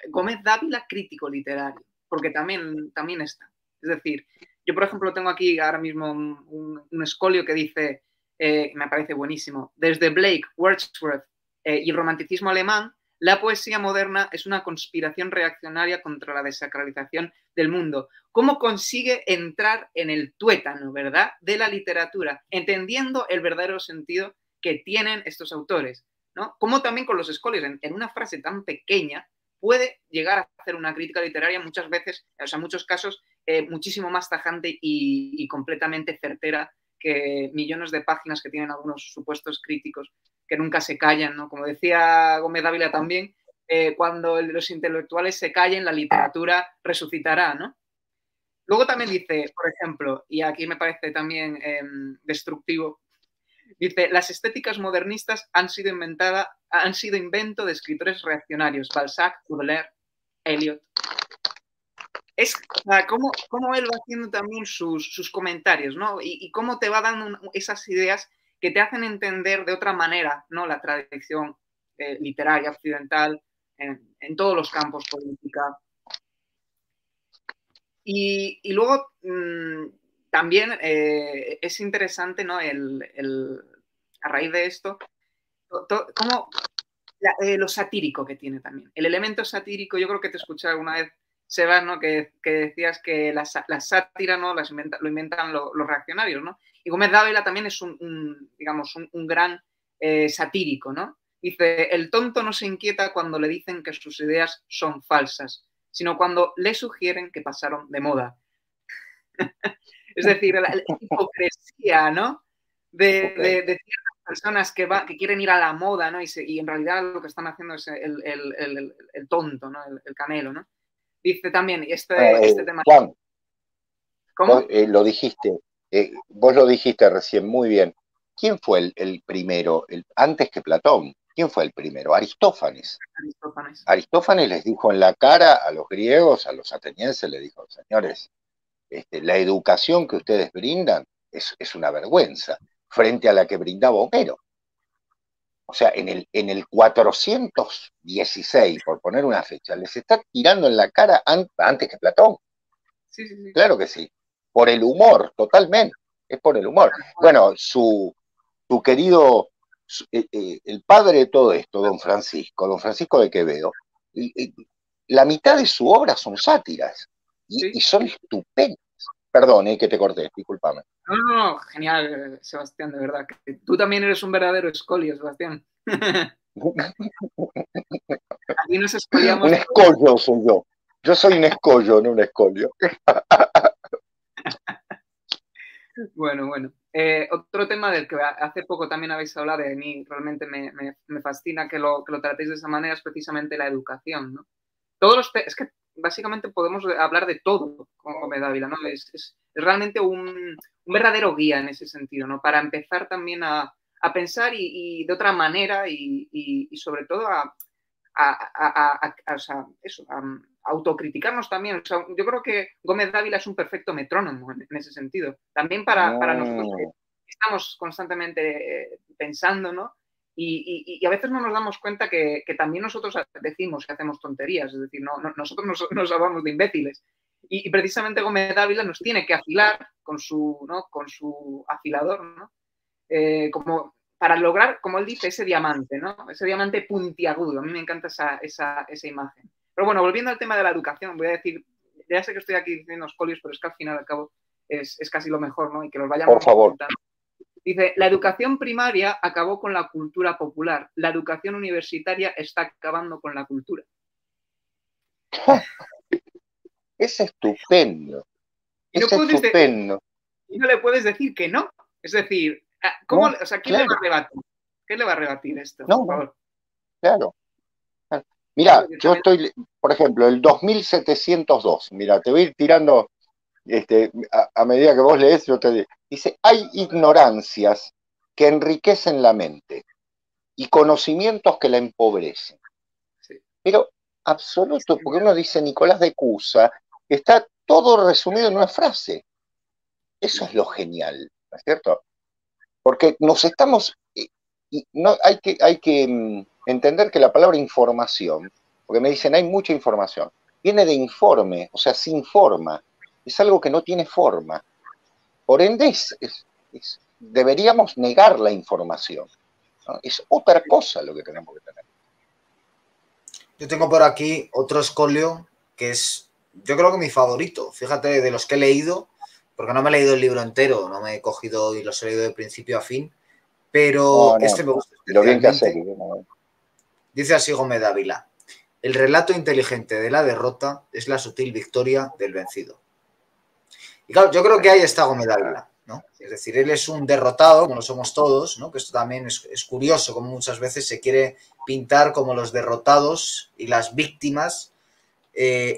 Gómez Dávila crítico literario, porque también está. Es decir, yo, por ejemplo, tengo aquí ahora mismo un escolio que dice, me parece buenísimo, desde Blake, Wordsworth y el romanticismo alemán, la poesía moderna es una conspiración reaccionaria contra la desacralización del mundo. ¿Cómo consigue entrar en el tuétano, verdad, de la literatura, entendiendo el verdadero sentido que tienen estos autores, ¿no? Cómo también con los escolios, en una frase tan pequeña, puede llegar a hacer una crítica literaria muchas veces, o sea, en muchos casos, muchísimo más tajante y completamente certera que millones de páginas que tienen algunos supuestos críticos que nunca se callan, ¿no? Como decía Gómez Dávila también, cuando los intelectuales se callen, la literatura resucitará, ¿no? Luego también dice, por ejemplo, y aquí me parece también destructivo, dice, las estéticas modernistas han sido invento de escritores reaccionarios, Balzac, Baudelaire, Eliot. Es cómo él va haciendo también sus comentarios, ¿no? Y cómo te va dando esas ideas que te hacen entender de otra manera, ¿no? La tradición literaria occidental en todos los campos, política. Y luego también es interesante, ¿no? A raíz de esto, cómo lo satírico que tiene también. El elemento satírico, yo creo que te escuché alguna vez, Sebas, ¿no? Que decías que la sátira, ¿no? Lo inventan los reaccionarios, ¿no? Y Gómez Dávila también es un gran satírico, ¿no? Dice, el tonto no se inquieta cuando le dicen que sus ideas son falsas, sino cuando le sugieren que pasaron de moda. Es decir, la hipocresía, ¿no? De ciertas personas que quieren ir a la moda, ¿no? Y en realidad lo que están haciendo es el tonto, ¿no? El canelo, ¿no? Dice también este tema. Juan, ¿Cómo? Vos lo dijiste recién muy bien. ¿Quién fue el primero, antes que Platón? ¿Quién fue el primero? Aristófanes. Aristófanes les dijo en la cara a los griegos, a los atenienses, les dijo, señores, la educación que ustedes brindan es una vergüenza frente a la que brindaba Homero. O sea, en el 416, por poner una fecha, les está tirando en la cara antes que Platón. Sí. Claro que sí. Por el humor, totalmente. Es por el humor. Bueno, su querido, el padre de todo esto, don Francisco de Quevedo, la mitad de su obra son sátiras. Y son estupendas. Perdón, que te corté, discúlpame. No, genial, Sebastián, de verdad. Tú también eres un verdadero escolio, Sebastián. Aquí nos escoliamos. Un escollo soy yo. Yo soy un escollo, no un escolio. Bueno. Otro tema del que hace poco también habéis hablado, de mí realmente me fascina que lo tratéis de esa manera, es precisamente la educación, ¿no? Es que básicamente podemos hablar de todo con Gómez Dávila, ¿no? Es realmente un verdadero guía en ese sentido, ¿no? Para empezar también a pensar y de otra manera y sobre todo a o sea, eso, a autocriticarnos también. O sea, yo creo que Gómez Dávila es un perfecto metrónomo en ese sentido. También para nosotros que estamos constantemente pensando, ¿no? Y a veces no nos damos cuenta que también nosotros decimos que hacemos tonterías, es decir, nosotros nos hablamos de imbéciles. Y precisamente Gómez Dávila nos tiene que afilar con su afilador, ¿no? Como para lograr, como él dice, ese diamante, ¿no? Ese diamante puntiagudo. A mí me encanta esa imagen. Pero bueno, volviendo al tema de la educación, voy a decir, ya sé que estoy aquí diciendo escolios, pero es que al final, al cabo, es casi lo mejor, ¿no? Y que los vayamos por favor. comentando. Dice, la educación primaria acabó con la cultura popular. La educación universitaria está acabando con la cultura. Es estupendo. Es estupendo. Y no le puedes decir que no. Es decir, ¿cómo, o sea, ¿quién le va a rebatir? ¿Qué le va a rebatir esto? No, por favor? Claro. Mira, yo estoy, por ejemplo, el 2702. Mira, te voy a ir tirando a medida que vos lees, yo te digo. Dice, hay ignorancias que enriquecen la mente y conocimientos que la empobrecen. Sí. Pero absoluto, porque uno dice Nicolás de Cusa, está todo resumido en una frase. Eso es lo genial, ¿no es cierto? Porque nos estamos... no, hay que entender que la palabra información, porque me dicen hay mucha información, viene de informe, o sea, se informa. Es algo que no tiene forma. Por ende, deberíamos negar la información, ¿no? Es otra cosa lo que tenemos que tener. Yo tengo por aquí otro escolio que es, yo creo que mi favorito. Fíjate, de los que he leído, porque no me he leído el libro entero, no me he cogido y los he leído de principio a fin, pero este me gusta especialmente. Lo bien que hace. Dice así Gómez Dávila: el relato inteligente de la derrota es la sutil victoria del vencido. Y claro, yo creo que ahí está Gómez Dávila, ¿no? Es decir, él es un derrotado, como lo somos todos, ¿no? Que esto también es curioso, como muchas veces se quiere pintar como los derrotados y las víctimas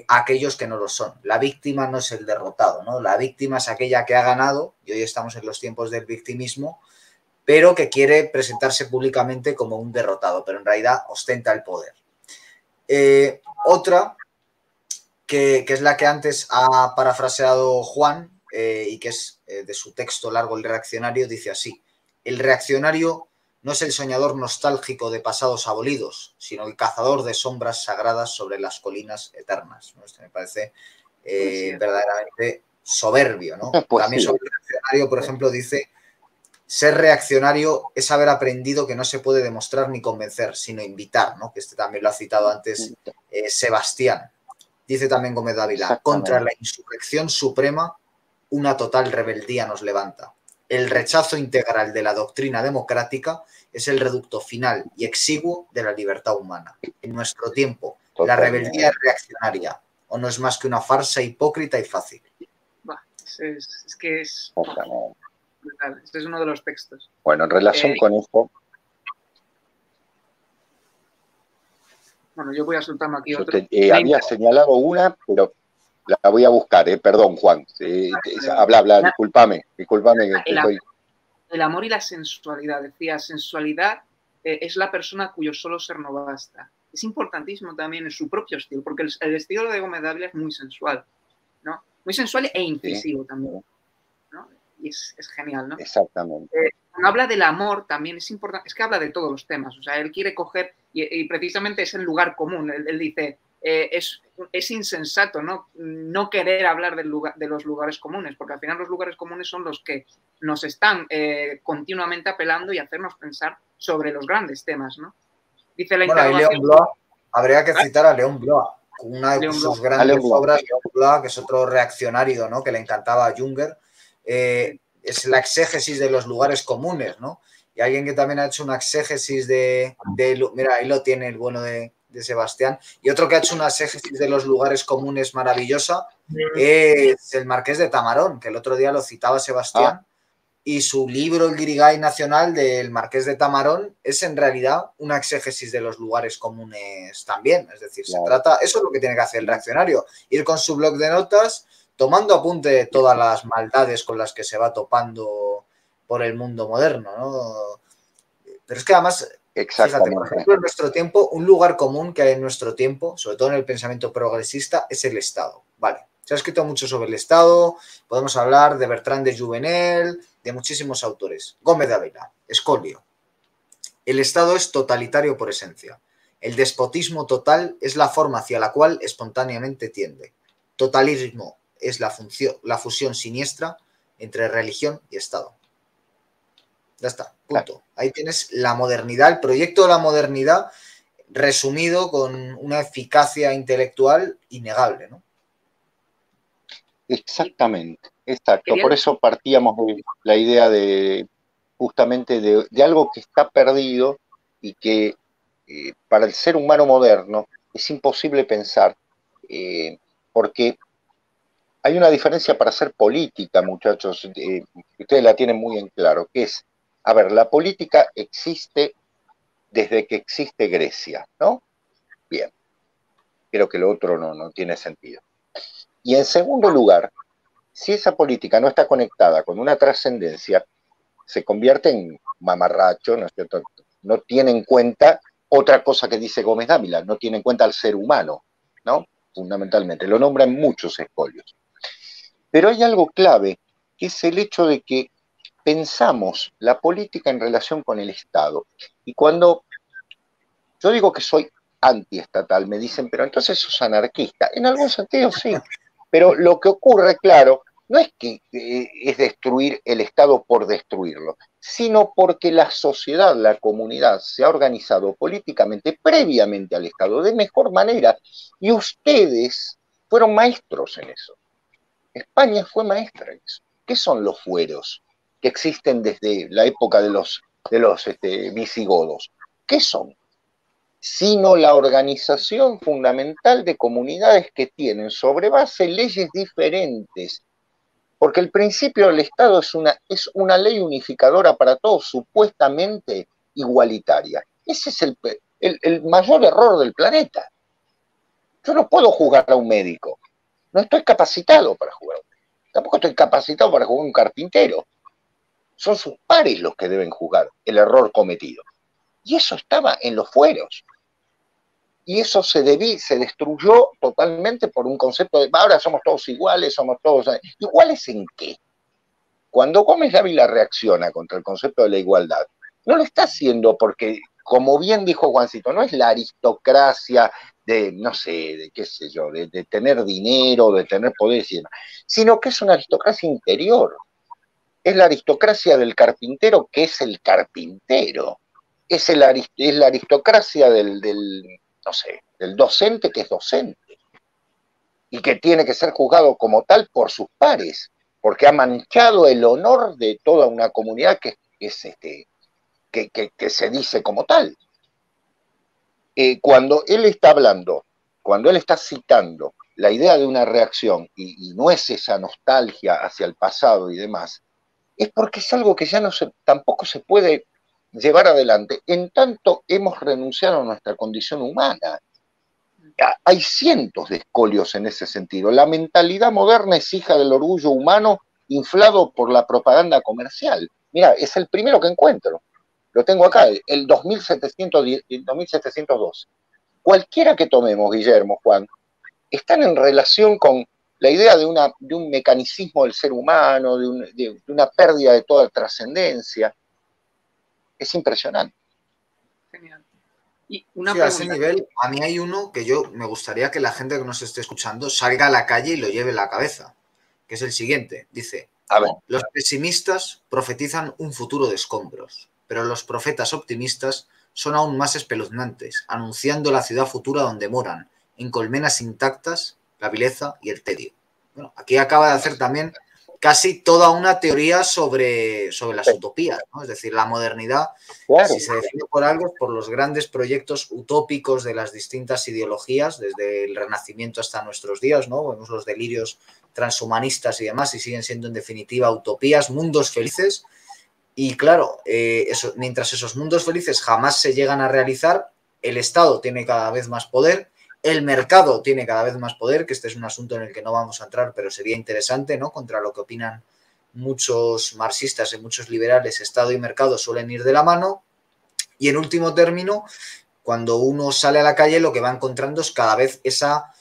aquellos que no lo son. La víctima no es el derrotado, ¿no? La víctima es aquella que ha ganado, y hoy estamos en los tiempos del victimismo, pero que quiere presentarse públicamente como un derrotado, pero en realidad ostenta el poder. Otra, que es la que antes ha parafraseado Juan, y que es de su texto largo, El reaccionario, dice así: el reaccionario no es el soñador nostálgico de pasados abolidos, sino el cazador de sombras sagradas sobre las colinas eternas, ¿no? Esto me parece verdaderamente soberbio, ¿no? Pues también sí. sobre el reaccionario, por ejemplo, dice: ser reaccionario es haber aprendido que no se puede demostrar ni convencer, sino invitar, ¿no? Que este también lo ha citado antes Sebastián. Dice también Gómez Dávila: contra la insurrección suprema, una total rebeldía nos levanta. El rechazo integral de la doctrina democrática es el reducto final y exiguo de la libertad humana. En nuestro tiempo, la rebeldía es reaccionaria, o no es más que una farsa hipócrita y fácil. Es que es... Este es uno de los textos. Bueno, en relación con esto... Bueno, yo voy a soltarme aquí otro. Había señalado una, pero la voy a buscar, perdón, Juan. Habla, discúlpame que estoy... El amor y la sensualidad. Decía, sensualidad es la persona cuyo solo ser no basta. Es importantísimo también en su propio estilo, porque el estilo de Gómez Dávila es muy sensual, ¿no? Muy sensual e incisivo también, ¿no? Y es genial, ¿no? Exactamente. Cuando habla del amor también es importante, es que habla de todos los temas, o sea, él quiere coger, y precisamente es el lugar común, él dice, es insensato, ¿no? No querer hablar de los lugares comunes, porque al final los lugares comunes son los que nos están continuamente apelando y hacernos pensar sobre los grandes temas, ¿no? Dice la interrogación... León Blois, habría que citar a León Blois, una de sus grandes obras, León Blois, que es otro reaccionario, ¿no? Que le encantaba a Junger, es la exégesis de los lugares comunes, ¿no? Y alguien que también ha hecho una exégesis mira, ahí lo tiene el bueno de Sebastián, y otro que ha hecho una exégesis de los lugares comunes maravillosa es el Marqués de Tamarón, que el otro día lo citaba Sebastián, y su libro, El Guirigay Nacional del Marqués de Tamarón, es en realidad una exégesis de los lugares comunes también, es decir, se trata, eso es lo que tiene que hacer el reaccionario, ir con su bloc de notas, tomando apunte de todas las maldades con las que se va topando por el mundo moderno, ¿no? Pero es que además Fíjate, por Exactamente. ejemplo, en nuestro tiempo, un lugar común que hay en nuestro tiempo, sobre todo en el pensamiento progresista, es el Estado. Vale, se ha escrito mucho sobre el Estado, podemos hablar de Bertrand de Jouvenel, de muchísimos autores. Gómez de Ávila, Escolio. El Estado es totalitario por esencia. El despotismo total es la forma hacia la cual espontáneamente tiende. Totalitarismo es la fusión siniestra entre religión y Estado. Ya está, punto. Ahí tienes la modernidad, el proyecto de la modernidad resumido con una eficacia intelectual innegable, ¿no? Exactamente, exacto. Por eso partíamos de la idea de justamente de algo que está perdido y que para el ser humano moderno es imposible pensar, porque hay una diferencia para hacer política, muchachos, ustedes la tienen muy en claro, que es, a ver, la política existe desde que existe Grecia, ¿no? Bien, creo que lo otro no tiene sentido. Y en segundo lugar, si esa política no está conectada con una trascendencia, se convierte en mamarracho, ¿no es cierto? No tiene en cuenta otra cosa que dice Gómez Dávila, no tiene en cuenta al ser humano, ¿no? Fundamentalmente, lo nombran muchos espolios. Pero hay algo clave, que es el hecho de que pensamos la política en relación con el Estado. Y cuando yo digo que soy antiestatal, me dicen, pero entonces sos anarquista. En algún sentido sí, pero lo que ocurre, claro, no es que es destruir el Estado por destruirlo, sino porque la sociedad, la comunidad se ha organizado políticamente previamente al Estado de mejor manera y ustedes fueron maestros en eso. España fue maestra en eso. ¿Qué son los fueros que existen desde la época de los visigodos? ¿Qué son? Sino la organización fundamental de comunidades que tienen sobre base leyes diferentes. Porque el principio del Estado es una ley unificadora para todos, supuestamente igualitaria. Ese es el mayor error del planeta. Yo no puedo juzgar a un médico. No estoy capacitado para jugar a un médico. Tampoco estoy capacitado para jugar a un carpintero. Son sus pares los que deben juzgar el error cometido. Y eso estaba en los fueros. Y eso se destruyó totalmente por un concepto de ahora somos todos iguales, somos todos... ¿Iguales en qué? Cuando Gómez Dávila reacciona contra el concepto de la igualdad, no lo está haciendo porque, como bien dijo Juancito, no es la aristocracia de, no sé, de qué sé yo, de tener dinero, de tener poderes y demás, sino que es una aristocracia interior. Es la aristocracia del carpintero que es el carpintero. Es la aristocracia del no sé, del docente que es docente y que tiene que ser juzgado como tal por sus pares, porque ha manchado el honor de toda una comunidad que se dice como tal. Cuando él está hablando, cuando él está citando la idea de una reacción y no es esa nostalgia hacia el pasado y demás, es porque es algo que ya tampoco se puede llevar adelante, en tanto hemos renunciado a nuestra condición humana. Hay cientos de escolios en ese sentido. La mentalidad moderna es hija del orgullo humano inflado por la propaganda comercial. Mira, es el primero que encuentro. Lo tengo acá, el 2712. Cualquiera que tomemos, Guillermo, Juan, están en relación con la idea de un mecanicismo del ser humano, de una pérdida de toda trascendencia. Es impresionante. Genial. Y una Sí, pregunta. a ese nivel, a mí hay uno que yo me gustaría que la gente que nos esté escuchando salga a la calle y lo lleve en la cabeza, que es el siguiente. Dice, A ver. Los pesimistas profetizan un futuro de escombros, pero los profetas optimistas son aún más espeluznantes, anunciando la ciudad futura donde moran, en colmenas intactas, la vileza y el tedio. Bueno, aquí acaba de hacer también casi toda una teoría sobre las utopías, ¿no? Es decir, la modernidad, claro, si se define por algo, es por los grandes proyectos utópicos de las distintas ideologías, desde el Renacimiento hasta nuestros días, ¿no? Vemos los delirios transhumanistas y demás, y siguen siendo en definitiva utopías, mundos felices. Y claro, mientras esos mundos felices jamás se llegan a realizar, el Estado tiene cada vez más poder, el mercado tiene cada vez más poder, que este es un asunto en el que no vamos a entrar, pero sería interesante, ¿no? Contra lo que opinan muchos marxistas y muchos liberales, Estado y mercado suelen ir de la mano. Y en último término, cuando uno sale a la calle, lo que va encontrando es cada vez esa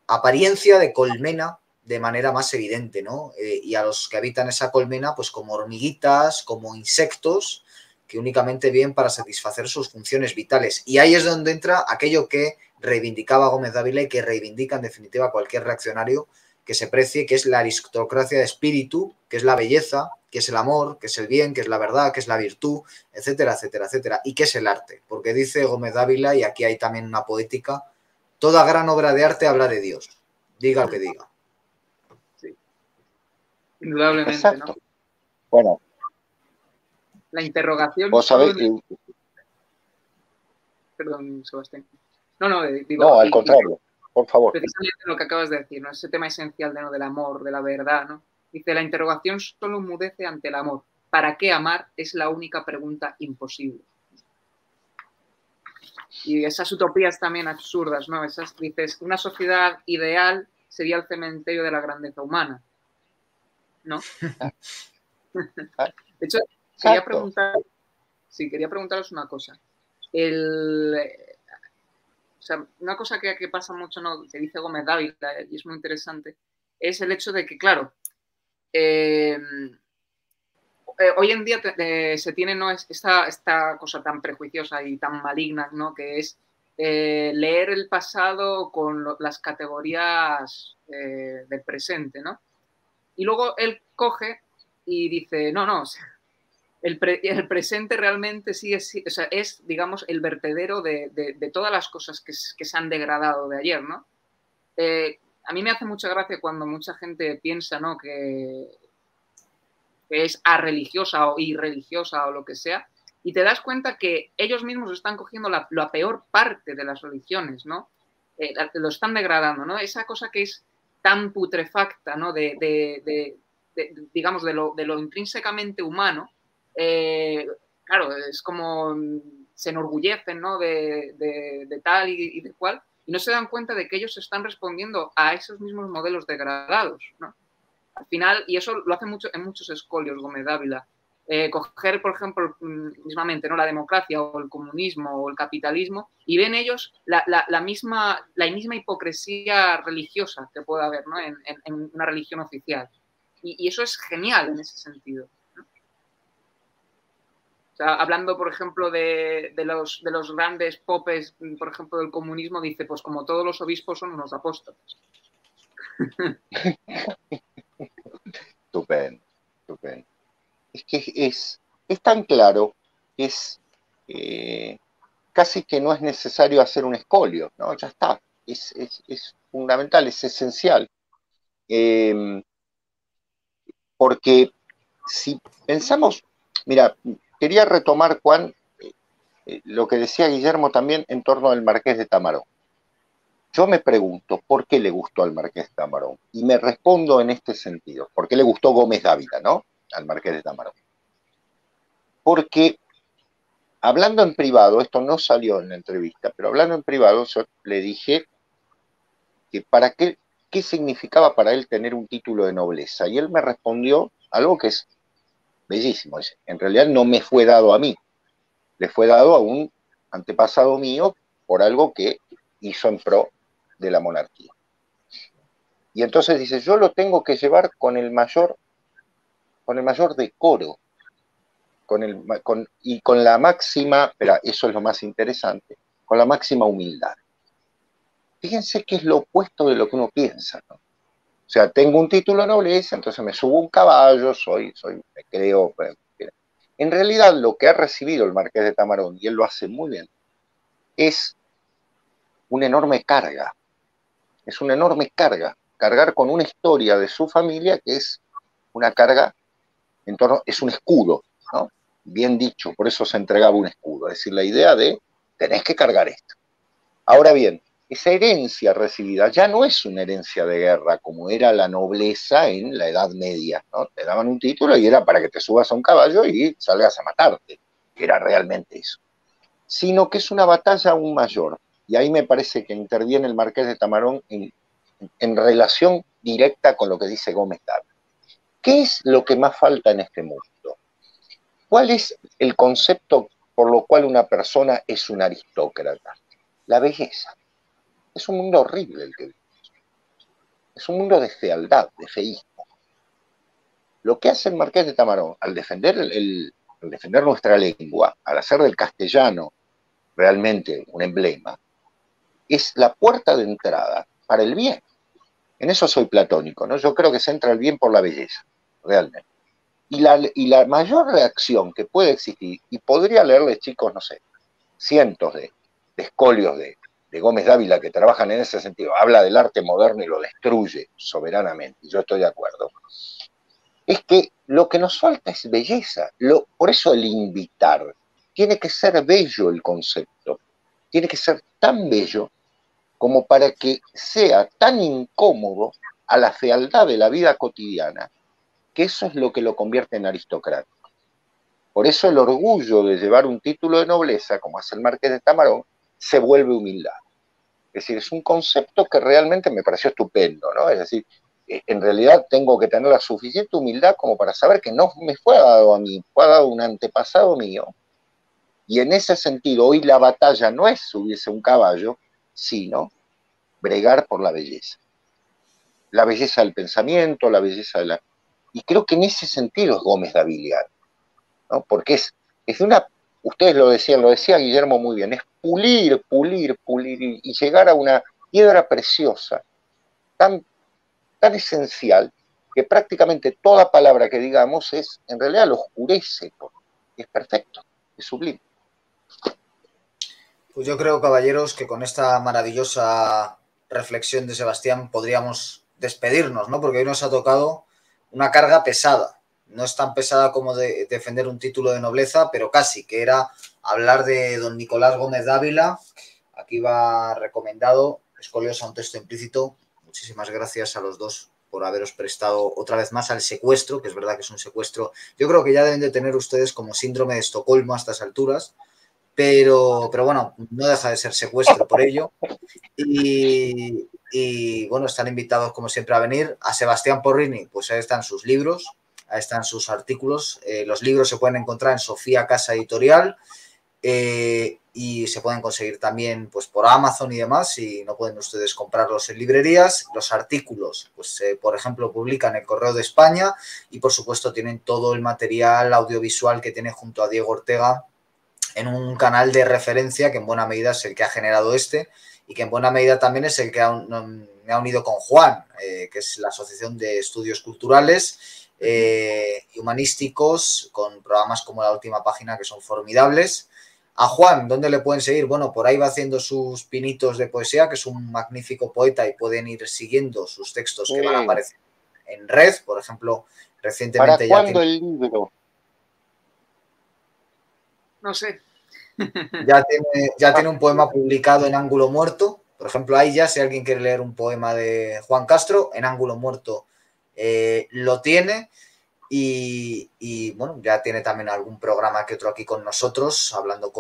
apariencia de colmena de manera más evidente, ¿no? Y a los que habitan esa colmena, pues como hormiguitas, como insectos, que únicamente viven para satisfacer sus funciones vitales. Y ahí es donde entra aquello que reivindicaba Gómez Dávila y que reivindica en definitiva cualquier reaccionario que se precie, que es la aristocracia de espíritu, que es la belleza, que es el amor, que es el bien, que es la verdad, que es la virtud, etcétera, etcétera, etcétera. Y que es el arte, porque dice Gómez Dávila, y aquí hay también una poética, toda gran obra de arte habla de Dios, diga lo que diga. Sí. Indudablemente, exacto. ¿no? Bueno. La interrogación... Vos sabés... Perdón, Sebastián. No, digo... No, al contrario, por favor. Precisamente lo que acabas de decir, ¿no? Ese tema esencial de, ¿no? del amor, de la verdad, ¿no? Dice, la interrogación solo enmudece ante el amor. ¿Para qué amar? Es la única pregunta imposible. Y esas utopías también absurdas, ¿no? Esas, dices, una sociedad ideal sería el cementerio de la grandeza humana, ¿no? De hecho, quería preguntaros una cosa. O sea, una cosa que pasa mucho, ¿no? Que dice Gómez Dávila, y es muy interesante, es el hecho de que, claro, hoy en día se tiene, ¿no? esta cosa tan prejuiciosa y tan maligna, ¿no? Que es leer el pasado con las categorías del presente, ¿no? Y luego él coge y dice, no, o sea, el presente realmente sí o sea, es, digamos, el vertedero de todas las cosas que se han degradado de ayer, ¿no? A mí me hace mucha gracia cuando mucha gente piensa, ¿no? que es arreligiosa o irreligiosa o lo que sea, y te das cuenta que ellos mismos están cogiendo la peor parte de las religiones, ¿no? Lo están degradando, ¿no? Esa cosa que es tan putrefacta, ¿no? Digamos, de lo intrínsecamente humano, claro, es como se enorgullecen, ¿no? de tal y de cual, y no se dan cuenta de que ellos están respondiendo a esos mismos modelos degradados, ¿no? Al final, y eso lo hace mucho en muchos escolios Gómez Dávila, coger, por ejemplo, mismamente, ¿no? la democracia o el comunismo o el capitalismo, y ven ellos la misma hipocresía religiosa que puede haber, ¿no? en una religión oficial. Y eso es genial en ese sentido, ¿no? O sea, hablando, por ejemplo, de los grandes popes, por ejemplo, del comunismo, dice, pues como todos los obispos son unos apóstoles. Estupendo. Es que es tan claro que es casi que no es necesario hacer un escolio, ¿no? Ya está. Es fundamental, es esencial. Porque si pensamos, mira, quería retomar, Juan, lo que decía Guillermo también en torno al Marqués de Tamarón. Yo me pregunto, ¿por qué le gustó al Marqués de Tamarón? Y me respondo en este sentido. ¿Por qué le gustó Gómez Dávila, ¿no? Al Marqués de Tamarón. Porque hablando en privado, esto no salió en la entrevista, pero hablando en privado, yo le dije que para qué significaba para él tener un título de nobleza. Y él me respondió algo que es bellísimo. Dice, en realidad no me fue dado a mí, le fue dado a un antepasado mío por algo que hizo en pro de la monarquía. Y entonces dice, yo lo tengo que llevar con el mayor decoro, y con la máxima, pero eso es lo más interesante, con la máxima humildad. Fíjense que es lo opuesto de lo que uno piensa, ¿no? O sea, tengo un título de nobleza, entonces me subo un caballo, me creo. En realidad, lo que ha recibido el Marqués de Tamarón, y él lo hace muy bien, es una enorme carga. Es una enorme carga. Cargar con una historia de su familia que es una carga en torno, es un escudo, ¿no? Bien dicho, por eso se entregaba un escudo. Es decir, la idea de tenés que cargar esto. Ahora bien, esa herencia recibida ya no es una herencia de guerra como era la nobleza en la Edad Media, ¿no? Te daban un título y era para que te subas a un caballo y salgas a matarte. Era realmente eso. Sino que es una batalla aún mayor. Y ahí me parece que interviene el Marqués de Tamarón en relación directa con lo que dice Gómez Dávila. ¿Qué es lo que más falta en este mundo? ¿Cuál es el concepto por lo cual una persona es un aristócrata? La belleza. Es un mundo horrible el que vivimos. Es un mundo de fealdad, de feísmo. Lo que hace el Marqués de Tamarón al defender, al defender nuestra lengua, al hacer del castellano realmente un emblema, es la puerta de entrada para el bien. En eso soy platónico, ¿no? Yo creo que se entra el bien por la belleza, realmente. Y la mayor reacción que puede existir, y podría leerles, chicos, no sé, cientos de escolios de Gómez Dávila que trabajan en ese sentido, habla del arte moderno y lo destruye soberanamente, y yo estoy de acuerdo, es que lo que nos falta es belleza. Por eso el invitar, tiene que ser bello el concepto, tiene que ser tan bello como para que sea tan incómodo a la fealdad de la vida cotidiana, que eso es lo que lo convierte en aristocrático. Por eso el orgullo de llevar un título de nobleza, como hace el Marqués de Tamarón, se vuelve humildad. Es decir, es un concepto que realmente me pareció estupendo, ¿no? Es decir, en realidad tengo que tener la suficiente humildad como para saber que no me fue dado a mí, fue dado a un antepasado mío, y en ese sentido hoy la batalla no es subirse a un caballo, sino bregar por la belleza. La belleza del pensamiento, la belleza de la... Y creo que en ese sentido es Gómez Daviliano, ¿no? Porque es una... Ustedes lo decían, lo decía Guillermo muy bien, es pulir, pulir, pulir y llegar a una piedra preciosa, tan esencial, que prácticamente toda palabra que digamos en realidad lo oscurece, es perfecto, es sublime. Pues yo creo, caballeros, que con esta maravillosa reflexión de Sebastián podríamos despedirnos, ¿no? Porque hoy nos ha tocado una carga pesada. No es tan pesada como de defender un título de nobleza, pero casi, que era hablar de don Nicolás Gómez Dávila. Aquí va recomendado, Escolios a un texto implícito. Muchísimas gracias a los dos por haberos prestado otra vez más al secuestro, que es verdad que es un secuestro. Yo creo que ya deben de tener ustedes como síndrome de Estocolmo a estas alturas, pero bueno, no deja de ser secuestro por ello. Y bueno, están invitados como siempre a venir. A Sebastián Porrini, pues ahí están sus libros, ahí están sus artículos. Los libros se pueden encontrar en Sofía Casa Editorial y se pueden conseguir también pues por Amazon y demás, si no pueden ustedes comprarlos en librerías. Los artículos, pues por ejemplo, publican el Correo de España y por supuesto tienen todo el material audiovisual que tiene junto a Diego Ortega en un canal de referencia que en buena medida es el que ha generado y que en buena medida también es el que me ha unido con Juan, que es la Asociación de Estudios Culturales y Humanísticos, con programas como La Última Página que son formidables. A Juan, ¿dónde le pueden seguir? Bueno, por ahí va haciendo sus pinitos de poesía, que es un magnífico poeta y pueden ir siguiendo sus textos que van a aparecer en red. Por ejemplo, recientemente ¿Para cuándo el libro? No sé. Ya tiene un poema publicado en Ángulo Muerto. Por ejemplo, ahí ya, si alguien quiere leer un poema de Juan Castro, en Ángulo Muerto lo tiene. Y bueno, ya tiene también algún programa que otro aquí con nosotros, hablando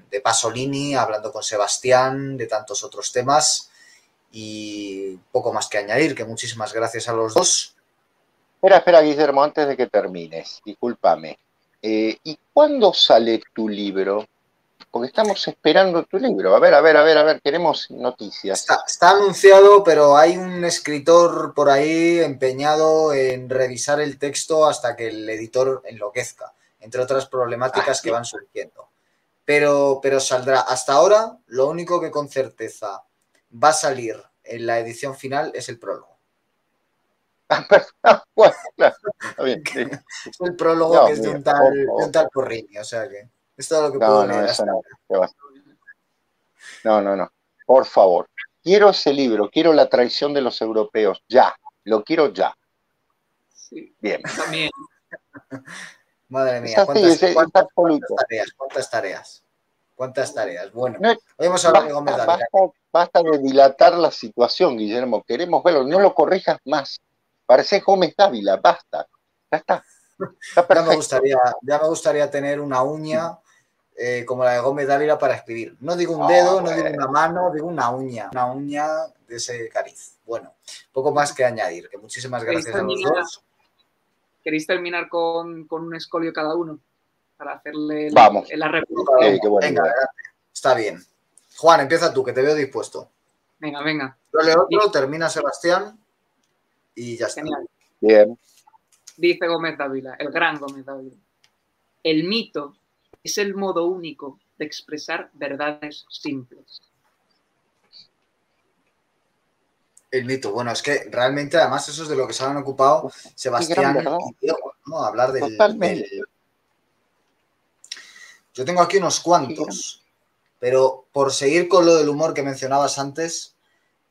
de Pasolini, hablando con Sebastián, de tantos otros temas. Y poco más que añadir, que muchísimas gracias a los dos. Espera, Guillermo, antes de que termines, discúlpame. ¿Y cuándo sale tu libro? Porque estamos esperando tu libro. A ver, queremos noticias. Está anunciado, pero hay un escritor por ahí empeñado en revisar el texto hasta que el editor enloquezca, entre otras problemáticas que van surgiendo. Pero saldrá. Hasta ahora, lo único que con certeza va a salir en la edición final es el prólogo. Bueno, claro, está bien, sí. Es el prólogo que es de un tal Porrini, o sea que es todo lo que puedo leer hasta ahora. No. Por favor. Quiero ese libro, quiero La traición de los europeos. Ya. Lo quiero ya. Sí. Bien. También. Madre mía, ¿cuántas tareas? Bueno, hoy hemos hablado de Gómez Dávila. Basta de dilatar la situación, Guillermo. Queremos verlo. No lo corrijas más. Parece Gómez Dávila. Basta. Ya está. Ya me gustaría tener una uña como la de Gómez Dávila para escribir. No digo un dedo, no digo una mano, digo una uña de ese cariz. Bueno, poco más que añadir, que muchísimas gracias a los dos. ¿Queréis terminar con un escolio cada uno? para hacerle Vamos. la Venga, Venga, está bien. Juan, empieza tú, que te veo dispuesto. Venga, venga. Yo leo otro, termina Sebastián y ya está. Genial. bien. Dice Gómez Dávila, el gran Gómez Dávila. El mito es el modo único de expresar verdades simples. El mito. Bueno, es que realmente, además, eso es de lo que se han ocupado Sebastián verdad. y Diego, ¿no? Hablar del... Totalmente. Yo tengo aquí unos cuantos, pero por seguir con lo del humor que mencionabas antes,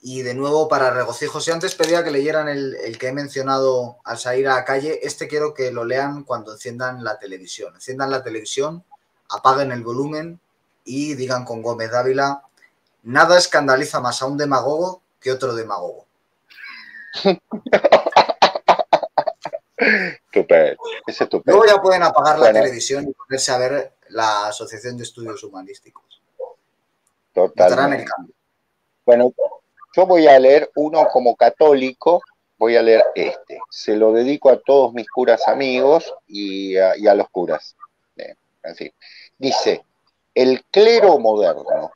y de nuevo para regocijo, si antes pedía que leyeran el que he mencionado al salir a la calle, este quiero que lo lean cuando enciendan la televisión. Enciendan la televisión, apaguen el volumen y digan con Gómez Dávila: nada escandaliza más a un demagogo que otro demagogo. Estupendo. Es estupendo. Luego ya pueden apagar la Bueno. televisión y ponerse a ver la Asociación de Estudios Humanísticos. Totalmente. Bueno, yo voy a leer uno como católico, voy a leer este. Se lo dedico a todos mis curas amigos y a los curas. Así. Dice, el clero moderno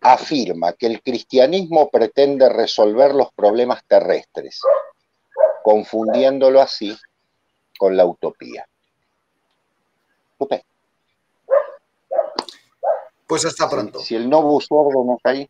afirma que el cristianismo pretende resolver los problemas terrestres, confundiéndolo así con la utopía. Pues hasta pronto. Si el novus ordo no está ahí.